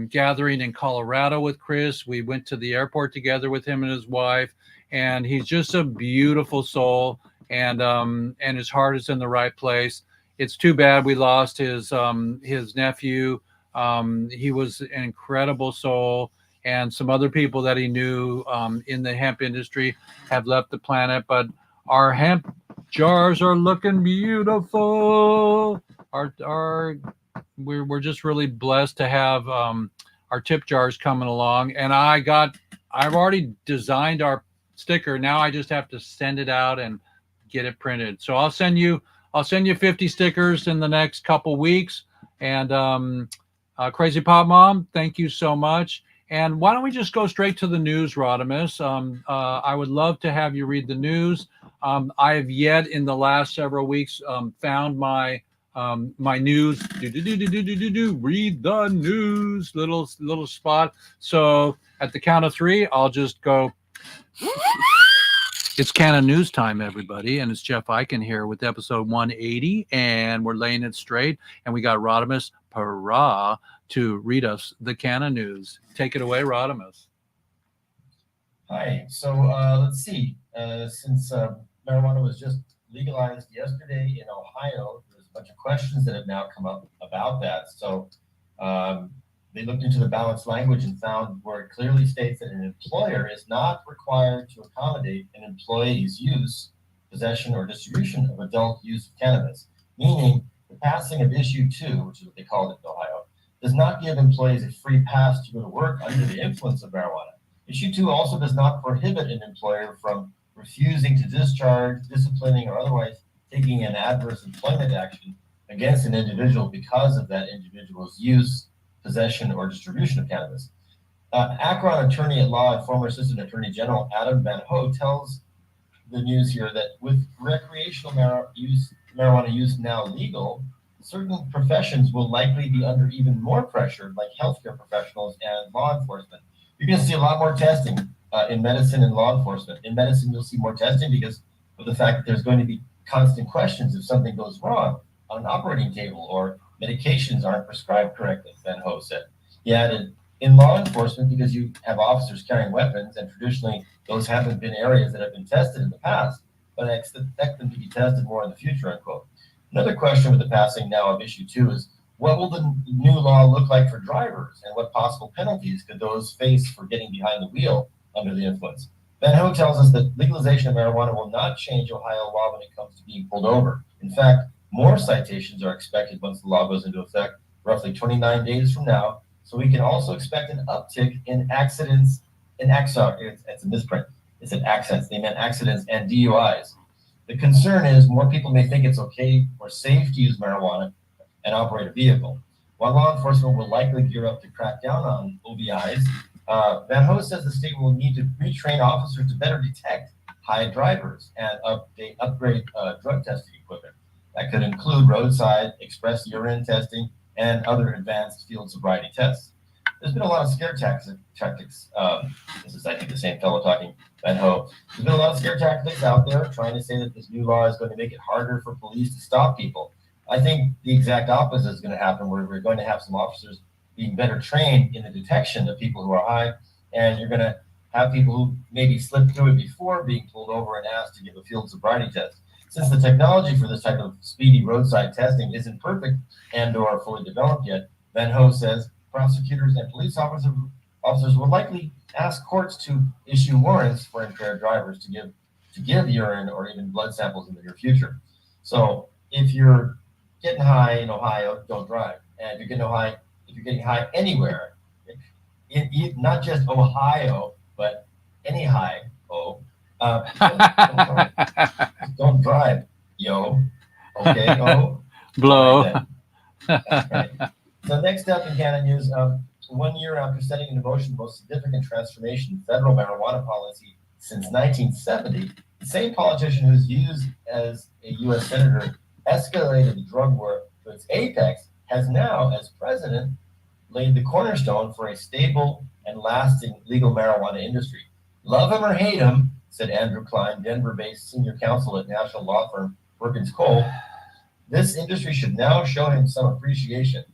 gathering in Colorado with Chris. We went to the airport together with him and his wife, and he's just a beautiful soul, and his heart is in the right place. It's too bad we lost his nephew. He was an incredible soul, and some other people that he knew in the hemp industry have left the planet. But our hemp jars are looking beautiful. We're just really blessed to have our tip jars coming along. And I've already designed our sticker. Now I just have to send it out and get it printed. So I'll send you 50 stickers in the next couple weeks. And Crazy Pop Mom, thank you so much. And why don't we just go straight to the news, Rodimus? I would love to have you read the news. I have yet in the last several weeks found my my news, read the news, little spot. So at the count of three, I'll just go. It's Canon News time, everybody, and it's Jeff Eichen here with episode 180, and we're laying it straight, and we got Rodimus Para to read us the Canon News. Take it away, Rodimus.
Hi. So let's see. Since marijuana was just legalized yesterday in Ohio, there's a bunch of questions that have now come up about that. So they looked into the balanced language and found where it clearly states that an employer is not required to accommodate an employee's use, possession, or distribution of adult use of cannabis. Meaning, the passing of Issue 2, which is what they called it in Ohio, does not give employees a free pass to go to work under the influence of marijuana. Issue 2 also does not prohibit an employer from refusing to discharge, disciplining, or otherwise taking an adverse employment action against an individual because of that individual's use, possession, or distribution of cannabis. Akron attorney at law and former assistant attorney general Adam Van Ho tells the news here that with recreational marijuana use now legal, certain professions will likely be under even more pressure, like healthcare professionals and law enforcement. You're going to see a lot more testing in medicine and law enforcement. In medicine, you'll see more testing because of the fact that there's going to be constant questions if something goes wrong on an operating table or medications aren't prescribed correctly, Van Ho said. He added, in law enforcement, because you have officers carrying weapons, and traditionally those haven't been areas that have been tested in the past, but I expect them to be tested more in the future, unquote. Another question with the passing now of Issue 2 is, what will the new law look like for drivers, and what possible penalties could those face for getting behind the wheel under the influence? Van Ho tells us that legalization of marijuana will not change Ohio law when it comes to being pulled over. In fact, more citations are expected once the law goes into effect, roughly 29 days from now. So we can also expect an uptick in accidents, it's a misprint. It said accents, they meant accidents and DUIs. The concern is more people may think it's okay or safe to use marijuana and operate a vehicle. While law enforcement will likely gear up to crack down on OVIs, Van Ho says the state will need to retrain officers to better detect high drivers and upgrade drug testing equipment. That could include roadside, express urine testing, and other advanced field sobriety tests. There's been a lot of scare tactics. This is, I think, the same fellow talking, Van Ho. There's been a lot of scare tactics out there trying to say that this new law is going to make it harder for police to stop people. I think the exact opposite is going to happen, where we're going to have some officers being better trained in the detection of people who are high, and you're going to have people who maybe slipped through it before being pulled over and asked to give a field sobriety test. Since the technology for this type of speedy roadside testing isn't perfect and or fully developed yet, Van Ho says prosecutors and police officers will likely ask courts to issue warrants for impaired drivers to give urine or even blood samples in the near future. So if you're getting high in Ohio, don't drive. And if you're getting high anywhere, not just Ohio, but any high, don't drive, yo. Okay,
blow.
Right. So next up in Canada News, 1 year after setting into motion the most significant transformation in federal marijuana policy since 1970, the same politician who's used as a U.S. senator escalated the drug war to its apex has now, as president, laid the cornerstone for a stable and lasting legal marijuana industry. Love him or hate him, said Andrew Klein, Denver-based senior counsel at national law firm Perkins Cole, this industry should now show him some appreciation.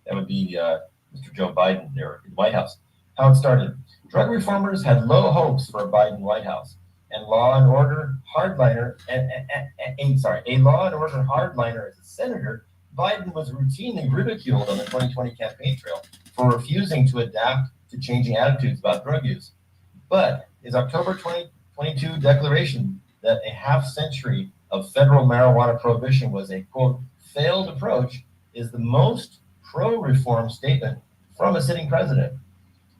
That would be Mr. Joe Biden there in the White House. How it started. Drug reformers had low hopes for a Biden White House, and law and order hardliner, a law and order hardliner as a senator, Biden was routinely ridiculed on the 2020 campaign trail for refusing to adapt to changing attitudes about drug use. But his October 2022 declaration that a half century of federal marijuana prohibition was a, quote, failed approach is the most pro-reform statement from a sitting president.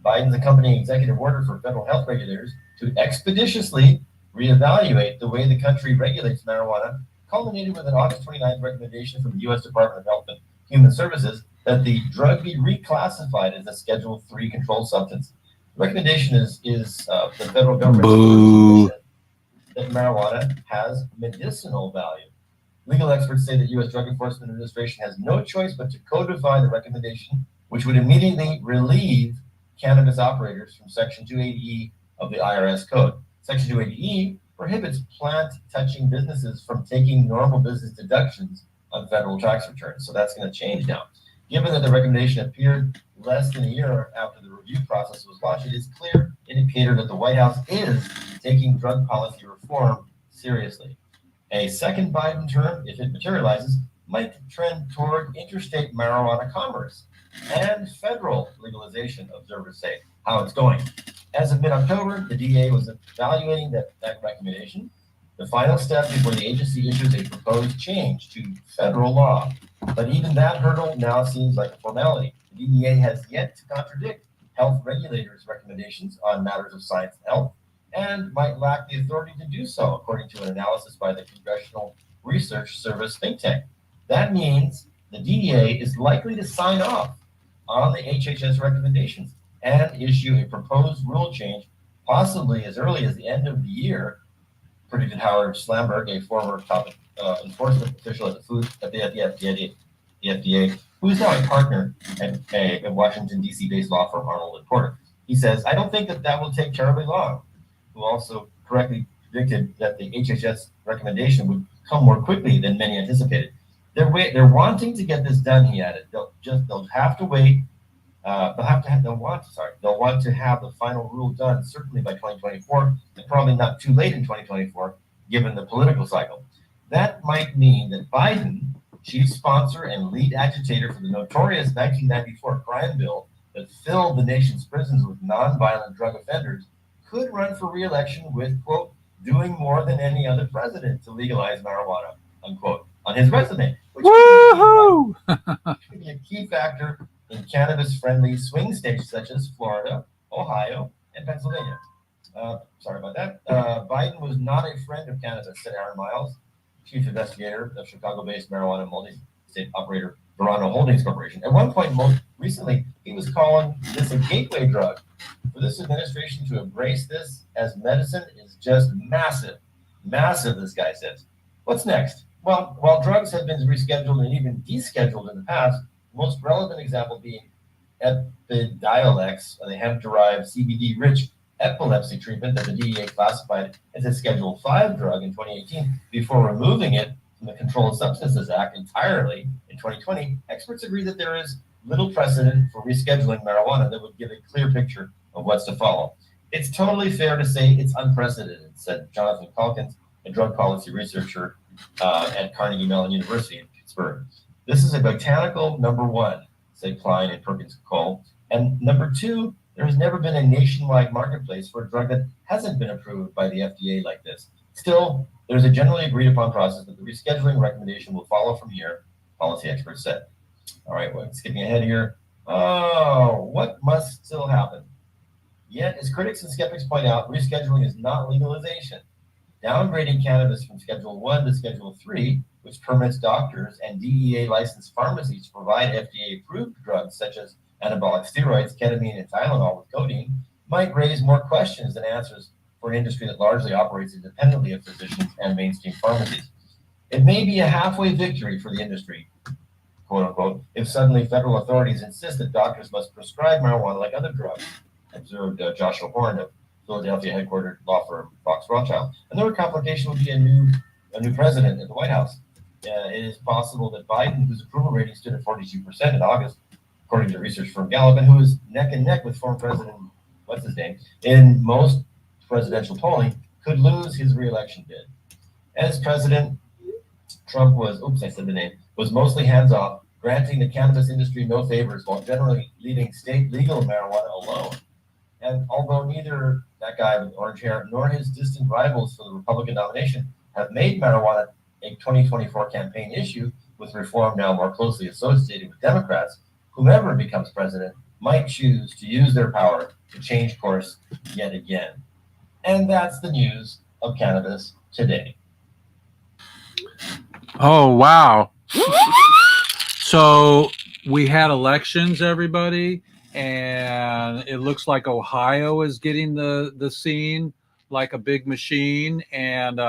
Biden's accompanying executive order for federal health regulators to expeditiously reevaluate the way the country regulates marijuana culminated with an August 29th recommendation from the U.S. Department of Health and Human Services that the drug be reclassified as a Schedule III controlled substance. The recommendation is the federal government's that marijuana has medicinal value. Legal experts say the U.S. Drug Enforcement Administration has no choice but to codify the recommendation, which would immediately relieve cannabis operators from Section 280E of the IRS code. Section 280E prohibits plant-touching businesses from taking normal business deductions on federal tax returns. So that's going to change now. Given that the recommendation appeared less than a year after the review process was launched, it is a clear indicator that the White House is taking drug policy reform seriously. A second Biden term, if it materializes, might trend toward interstate marijuana commerce and federal legalization, observers say. How it's going. As of mid-October, the DEA was evaluating that recommendation, the final step before the agency issues a proposed change to federal law. But even that hurdle now seems like a formality. The DEA has yet to contradict health regulators' recommendations on matters of science and health, and might lack the authority to do so, according to an analysis by the Congressional Research Service think tank. That means the DEA is likely to sign off on the HHS recommendations and issue a proposed rule change, possibly as early as the end of the year, predicted Howard Slamberg, a former top enforcement official at the FDA, who is now a partner at a Washington, D.C. based law firm, Arnold and Porter. He says, I don't think that will take terribly long. Who also correctly predicted that the HHS recommendation would come more quickly than many anticipated. They're wanting to get this done, he added. They'll have to wait. They'll want to have the final rule done certainly by 2024, and probably not too late in 2024, given the political cycle. That might mean that Biden, chief sponsor and lead agitator for the notorious 1994 crime bill that filled the nation's prisons with nonviolent drug offenders, could run for re-election with, quote, doing more than any other president to legalize marijuana, unquote, on his resume, which could be a key factor in cannabis-friendly swing states such as Florida, Ohio, and Pennsylvania. Sorry about that. Biden was not a friend of cannabis, said Aaron Miles, chief investigator of Chicago-based marijuana multi-state operator Verano Holdings Corporation. At one point, most recently, he was calling this a gateway drug. For this administration to embrace this as medicine is just massive. Massive, this guy says. What's next? Well, while drugs have been rescheduled and even descheduled in the past, the most relevant example being Epidiolex, the hemp-derived CBD-rich epilepsy treatment that the DEA classified as a Schedule 5 drug in 2018 before removing it from the Controlled Substances Act entirely in 2020. Experts agree that there is little precedent for rescheduling marijuana that would give a clear picture of what's to follow. It's totally fair to say it's unprecedented, said Jonathan Calkins, a drug policy researcher at Carnegie Mellon University in Pittsburgh. This is a botanical number one, say Klein and Perkins Cole. And number two, there has never been a nationwide marketplace for a drug that hasn't been approved by the FDA like this. Still, there's a generally agreed upon process that the rescheduling recommendation will follow from here, policy experts said. All right, well, skipping ahead here. Oh, what must still happen? Yet, as critics and skeptics point out, rescheduling is not legalization. Downgrading cannabis from Schedule 1 to Schedule 3, which permits doctors and DEA-licensed pharmacies to provide FDA-approved drugs such as anabolic steroids, ketamine, and Tylenol with codeine, might raise more questions than answers for an industry that largely operates independently of physicians and mainstream pharmacies. It may be a halfway victory for the industry, quote unquote, if suddenly federal authorities insist that doctors must prescribe marijuana like other drugs, observed Joshua Horn of Philadelphia headquartered law firm Fox Rothschild. Another complication would be a new president at the White House. It is possible that Biden, whose approval rating stood at 42% in August, according to research firm Gallup, and who is neck and neck with former President, what's his name, in most presidential polling, could lose his re-election bid. As president, Trump was mostly hands-off, granting the cannabis industry no favors while generally leaving state legal marijuana alone. And although neither that guy with orange hair nor his distant rivals for the Republican nomination have made marijuana a 2024 campaign issue, with reform now more closely associated with Democrats, whomever becomes president might choose to use their power to change course yet again. And that's the news of cannabis today.
Oh, wow. So we had elections, everybody, and it looks like Ohio is getting the scene like a big machine. And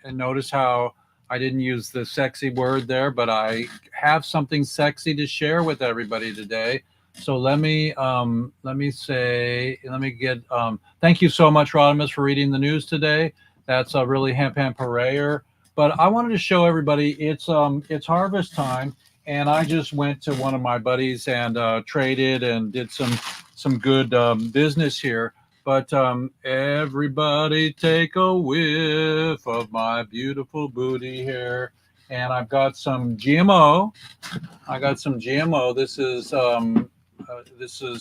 notice how I didn't use the sexy word there, but I have something sexy to share with everybody today. So let me get thank you so much, Rodimus, for reading the news today. That's a really hemp hoorayer. But I wanted to show everybody it's harvest time, and I just went to one of my buddies and traded and did some good business here. But everybody take a whiff of my beautiful booty here. And I've got some GMO. I got some GMO. This is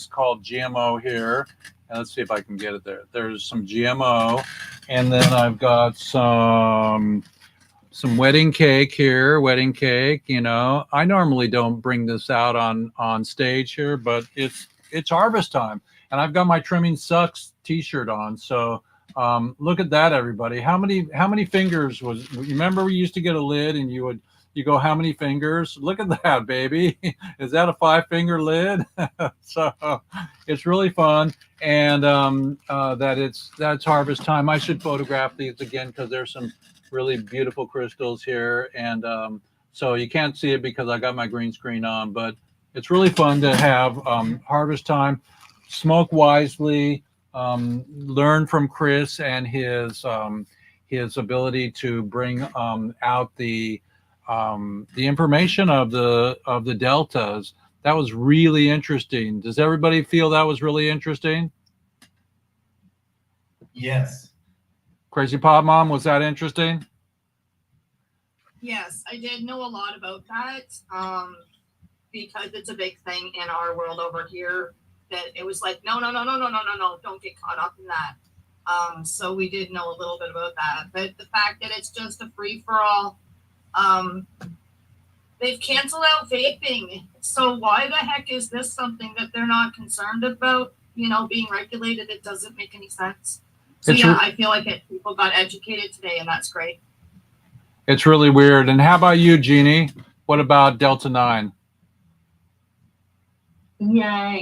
called GMO here. And let's see if I can get it there. There's some GMO. And then I've got some wedding cake here. Wedding cake, you know. I normally don't bring this out on stage here, but it's harvest time. And I've got my Trimming Sucks t-shirt on. So look at that, everybody. How many fingers was, remember we used to get a lid and you go, how many fingers? Look at that, baby. Is that a 5-finger lid? So it's really fun. And that's harvest time. I should photograph these again because there's some really beautiful crystals here. And so you can't see it because I got my green screen on, but it's really fun to have harvest time. Smoke wisely, learn from Chris and his ability to bring out the information of the deltas. That was really interesting. Does everybody feel that was really interesting?
Yes.
Crazy Pop Mom, was that interesting?
Yes, I did know a lot about that because it's a big thing in our world over here. That it was like, no, don't get caught up in that. So we did know a little bit about that. But the fact that it's just a free-for-all, they've canceled out vaping. So why the heck is this something that they're not concerned about, being regulated? It doesn't make any sense. So I feel like people got educated today, and that's great.
It's really weird. And how about you, Jeannie? What about Delta 9?
Yeah,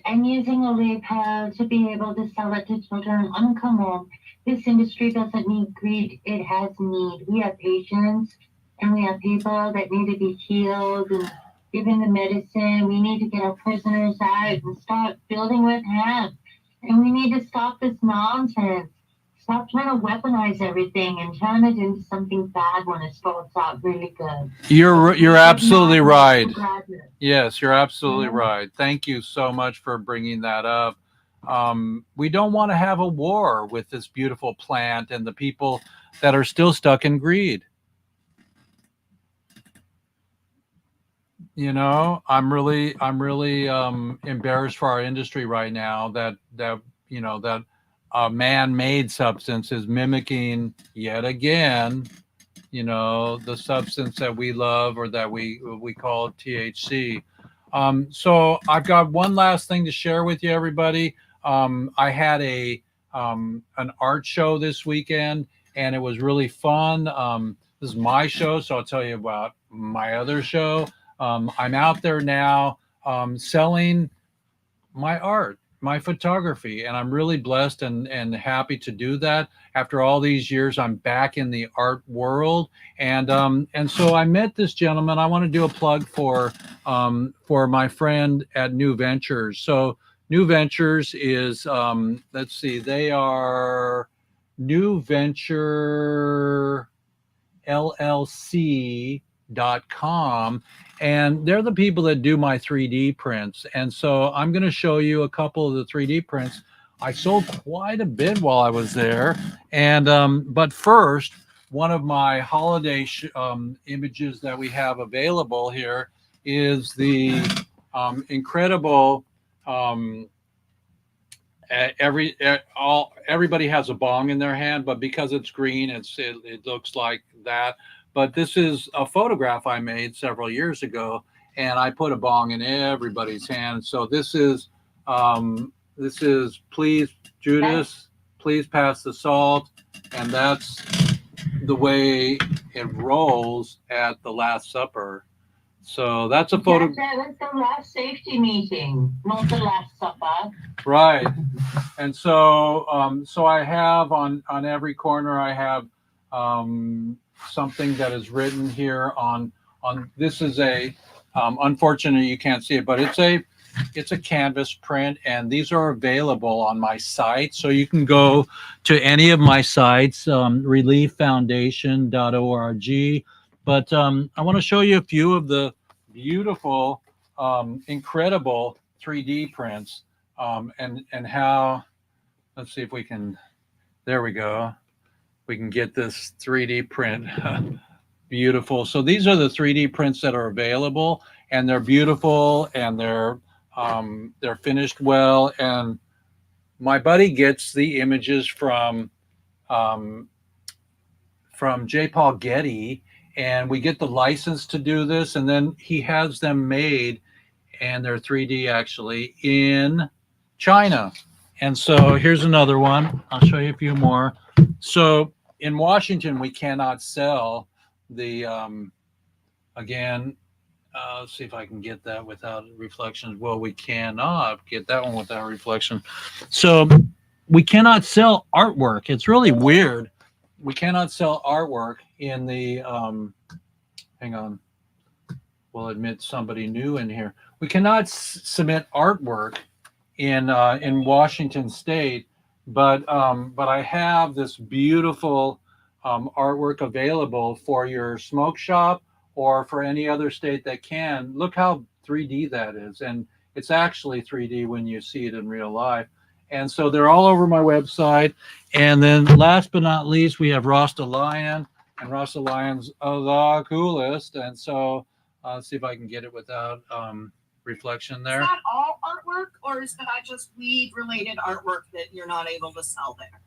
I'm using a PayPal to be able to sell it to children on come home. This industry doesn't need greed, it has need. We have patients and we have people that need to be healed and given the medicine. We need to get our prisoners out and start building with hemp. And we need to stop this nonsense. Stop trying to weaponize everything and turn it into something bad when it starts out really good.
You're absolutely right. Yes, you're absolutely right. Thank you so much for bringing that up. We don't want to have a war with this beautiful plant and the people that are still stuck in greed. I'm really embarrassed for our industry right now that a man-made substance is mimicking yet again, the substance that we love or that we call THC. So I've got one last thing to share with you, everybody. I had an art show this weekend, and it was really fun. This is my show, so I'll tell you about my other show. I'm out there now selling my art, my photography, and I'm really blessed and happy to do that. After all these years, I'm back in the art world, and so I met this gentleman. I want to do a plug for my friend at New Ventures. So New Ventures is let's see, they are New Venture LLC.com, and they're the people that do my 3D prints. And so I'm going to show you a couple of the 3D prints. I sold quite a bit while I was there. And but first, one of my holiday images that we have available here is the incredible everybody has a bong in their hand, but because it's green, it looks like that. But this is a photograph I made several years ago, and I put a bong in everybody's hand. So this is please, Judas, please pass the salt, and that's the way it rolls at the Last Supper. So that's a photo.
That was the last safety meeting, not the Last Supper.
Right. And so so I have on every corner, I have something that is written here on this is a unfortunately you can't see it, but it's a canvas print, and these are available on my site. So you can go to any of my sites, relieffoundation.org. But I want to show you a few of the beautiful, incredible 3D prints, and how. Let's see if we can. There we go. We can get this 3D print. Beautiful. So these are the 3D prints that are available, and they're beautiful, and they're finished well. And my buddy gets the images from J. Paul Getty, and we get the license to do this, and then he has them made, and they're 3D actually in China. And so here's another one. I'll show you a few more. So in Washington, we cannot sell the again. Let's see if I can get that without reflections. Well, we cannot get that one without reflection. So we cannot sell artwork. It's really weird. We cannot sell artwork in the hang on. We'll admit somebody new in here. We cannot submit artwork in Washington State, but I have this beautiful artwork available for your smoke shop or for any other state that can. Look how 3D that is, and it's actually 3D when you see it in real life. And so they're all over my website. And then last but not least, we have Rasta Lion, and Rasta Lion's the coolest. And so let's see if I can get it without reflection there.
Is that all artwork, or is that just weed related artwork that you're not able to sell there?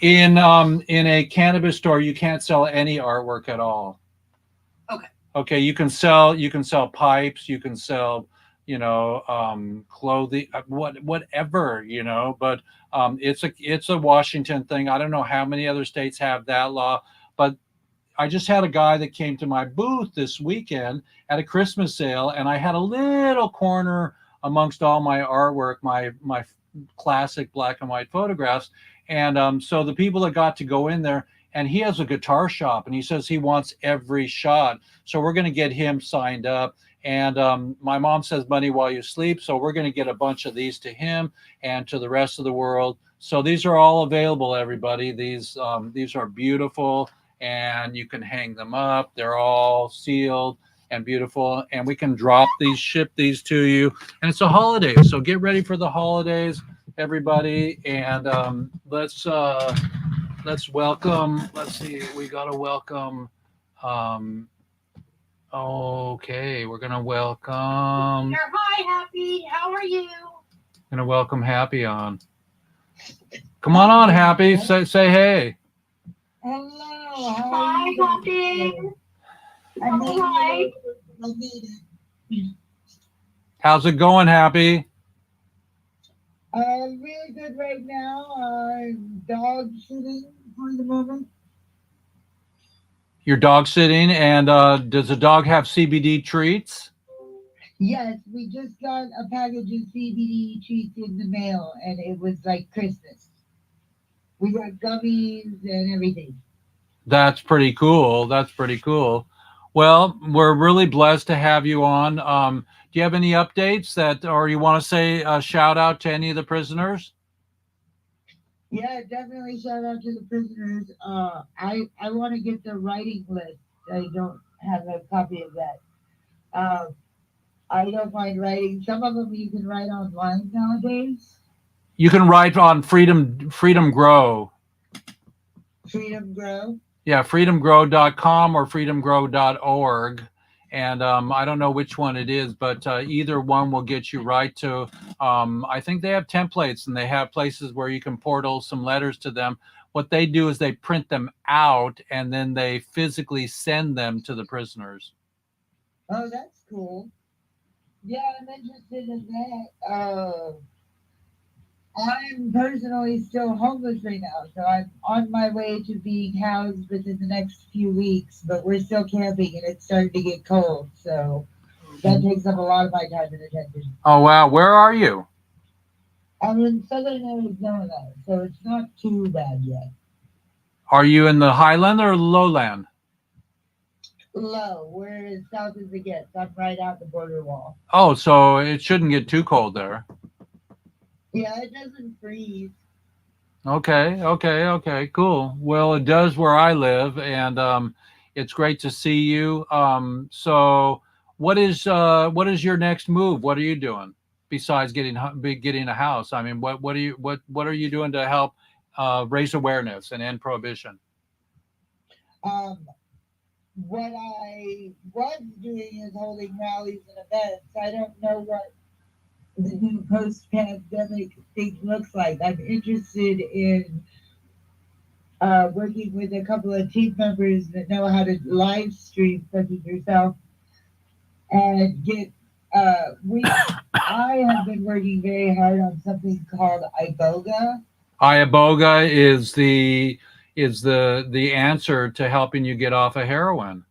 In a cannabis store, you can't sell any artwork at all.
Okay.
Okay, you can sell pipes, you can sell, clothing, whatever, but it's a Washington thing. I don't know how many other states have that law, but I just had a guy that came to my booth this weekend at a Christmas sale, and I had a little corner amongst all my artwork, my classic black and white photographs. And so the people that got to go in there, and he has a guitar shop, and he says he wants every shot. So we're going to get him signed up. And my mom says money while you sleep. So we're going to get a bunch of these to him and to the rest of the world. So these are all available, everybody. These are beautiful, and you can hang them up. They're all sealed and beautiful, and we can ship these to you. And it's a holiday, so get ready for the holidays, everybody. And let's welcome. Let's see, we got to welcome. Okay, we're gonna welcome.
Hi, Happy. How are you?
Gonna welcome Happy on. Come on, Happy. Say hey.
Hello. Hi, Happy. Hi.
How's it going, Happy?
Really good right now. Dog sitting for the moment.
You're dog sitting, and does the dog have CBD treats?
Yes, we just got a package of CBD treats in the mail, and it was like Christmas. We got gummies and everything.
That's pretty cool. That's pretty cool. Well, we're really blessed to have you on. Do you have any updates or you want to say a shout out to any of the prisoners?
Yeah, definitely shout out to the prisoners. I want to get the writing list. I don't have a copy of that. I don't mind writing. Some of them you can write online nowadays.
You can write on Freedom Grow.
Freedom Grow.
Yeah, freedomgrow.com or freedomgrow.org. And I don't know which one it is, but either one will get you right to, I think they have templates, and they have places where you can portal some letters to them. What they do is they print them out, and then they physically send them to the prisoners.
Oh, that's cool. Yeah, I'm interested in that. I'm personally still homeless right now, so I'm on my way to being housed within the next few weeks, but we're still camping, and it's starting to get cold, so that takes up a lot of my time and attention.
Oh, wow. Where are you?
I'm in southern Arizona, so it's not too bad yet.
Are you in the highland or lowland?
Low. We're as south as it gets. I'm right out the border wall.
Oh, so it shouldn't get too cold there.
Yeah, it doesn't freeze.
Okay, cool. Well, it does where I live, and it's great to see you. So what is your next move? What are you doing besides getting a house? I mean, what are you doing to help raise awareness and end prohibition?
Um, what I was doing is holding rallies and events. I don't know what the new post-pandemic thing looks like. I'm interested in working with a couple of team members that know how to live stream, such as yourself, and get. I have been working very hard on something called iboga.
Iboga is the answer to helping you get off of heroin.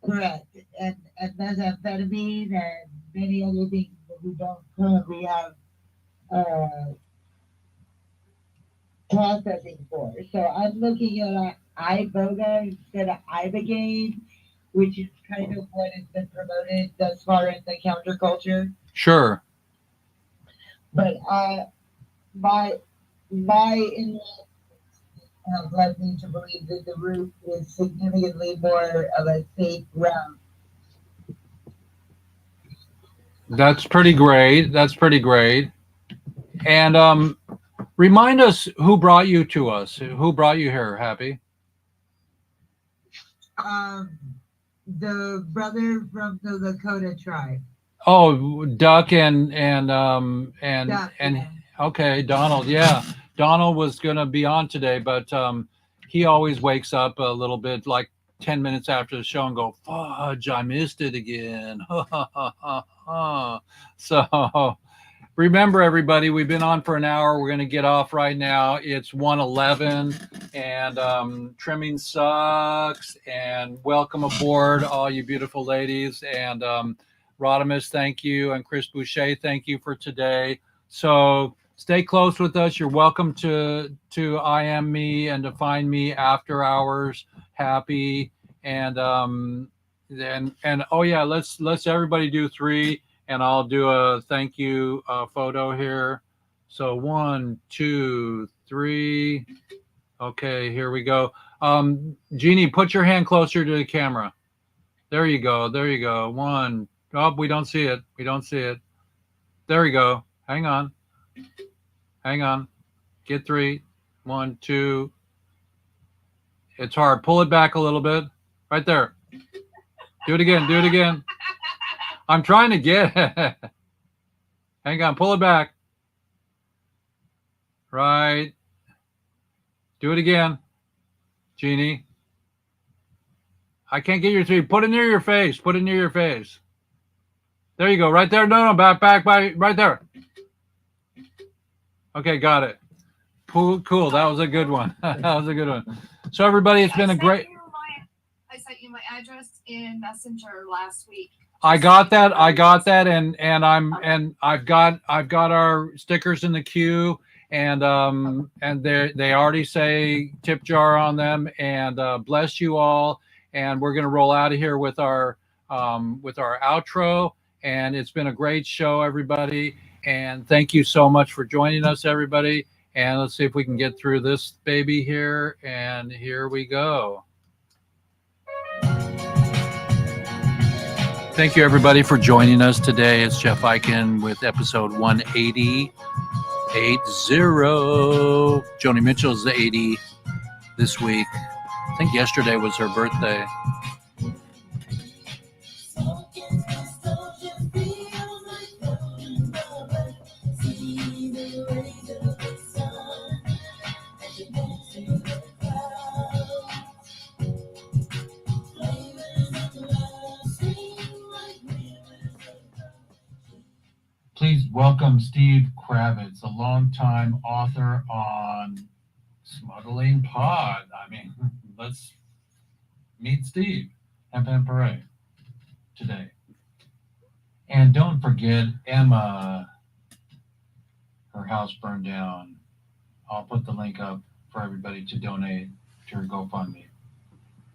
Correct, and methamphetamine and many other things that we don't currently have processing for. So I'm looking at iboga instead of ibogaine, which is kind of what has been promoted thus far in the counterculture.
Sure.
But my in-laws have led me to believe that the root is significantly more of a safe route.
That's pretty great. That's pretty great. And remind us who brought you to us. Who brought you here, Happy?
The brother from the Lakota tribe.
Oh, Duck and
Duck,
and
yeah.
okay, Donald. Yeah, Donald was gonna be on today, but he always wakes up a little bit like 10 minutes after the show and go, fudge, I missed it again. So remember, everybody, we've been on for an hour. We're going to get off right now. It's 1:11, and trimming sucks. And welcome aboard, all you beautiful ladies. And Rodimus, thank you. And Chris Boucher, thank you for today. So stay close with us. You're welcome to I Am Me and to find me after hours. Happy. And oh yeah, let's everybody do 3. And I'll do a thank you photo here. So 1, 2, 3. Okay, here we go. Jeannie, put your hand closer to the camera. There you go. There you go. 1. Oh, we don't see it. We don't see it. There we go. Hang on. Hang on. Get 3. 1, 2. It's hard. Pull it back a little bit. Right there. Do it again. Do it again. I'm trying to get it. Hang on, pull it back. Right. Do it again, Jeannie. I can't get your 3. Put it near your face. Put it near your face. There you go. Right there. No, back, right there. Okay, got it. Cool. That was a good one. That was a good one. So everybody, it's been a great.
I sent you my address in Messenger last week.
I got that, and I've got our stickers in the queue, and they already say tip jar on them, and bless you all, and we're gonna roll out of here with our outro, and it's been a great show, everybody, and thank you so much for joining us, everybody, and let's see if we can get through this baby here, and here we go. Thank you, everybody, for joining us today. It's Jeff Eichen with episode 180. Joni Mitchell's 80 this week. I think yesterday was her birthday.
Please welcome Steve Kravitz, a longtime author on Smuggling Pod. I mean, let's meet Steve. Hemp Parade today. And don't forget Emma. Her house burned down. I'll put the link up for everybody to donate to her GoFundMe,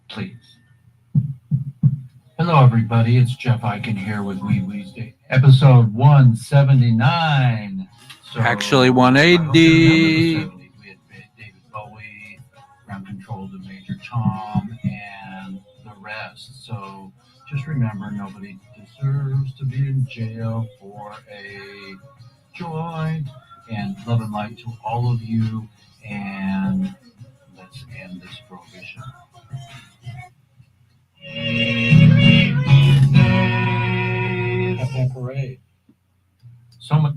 please. Hello, everybody. It's Jeff Eichen here with WEEDSDAYS, episode 179. So,
Actually,
I hope you remember the
180.
70s. We had David Bowie, Ground Control to Major Tom, and the rest. So just remember, nobody deserves to be in jail for a joint. And love and light to all of you. And let's end this prohibition.
Happy parade.
So much.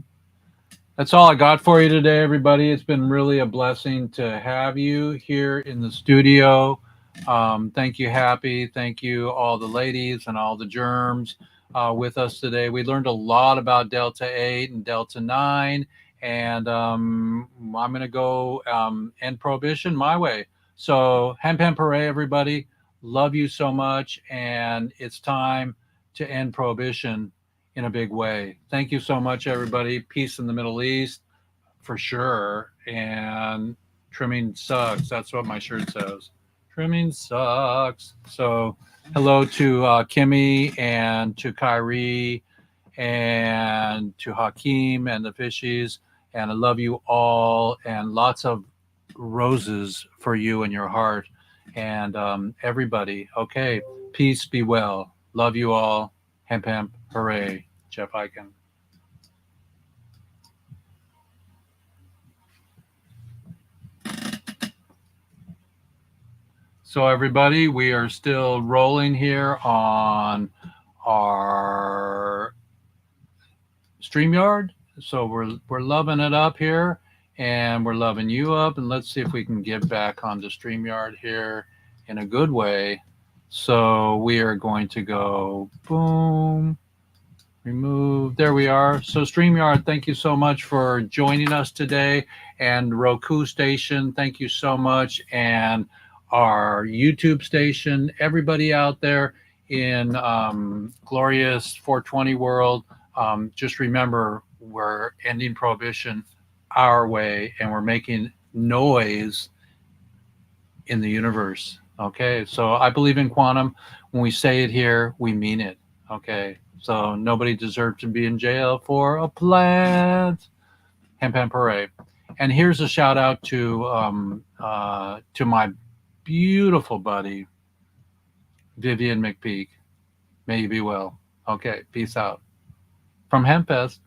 That's all I got for you today, everybody. It's been really a blessing to have you here in the studio. Thank you, Happy. Thank you, all the ladies and all the germs with us today. We learned a lot about Delta 8 and Delta 9, and I'm going to go end Prohibition my way. So, Hemp Hooray, everybody. Love you so much, and it's time to end Prohibition in a big way. Thank you so much, everybody. Peace in the Middle East, for sure. And trimming sucks. That's what my shirt says. Trimming sucks. So hello to Kimmy and to Kyrie and to Hakeem and the fishies. And I love you all, and lots of roses for you in your heart. And everybody, okay, peace, be well. Love you all. Hemp, hooray. Jeff Eichen. So everybody, we are still rolling here on our StreamYard. So we're loving it up here, and we're loving you up. And let's see if we can get back onto StreamYard here in a good way. So we are going to go boom, remove. There we are. So StreamYard, thank you so much for joining us today. And Roku station, thank you so much. And our YouTube station, everybody out there in glorious 420 world, just remember, we're ending Prohibition our way, and we're making noise in the universe. Okay, so I believe in quantum. When we say it here, we mean it. Okay, so nobody deserves to be in jail for a plant. Hemp hooray. And here's a shout out to my beautiful buddy, Vivian McPeak. May you be well. Okay, peace out. From Hempfest.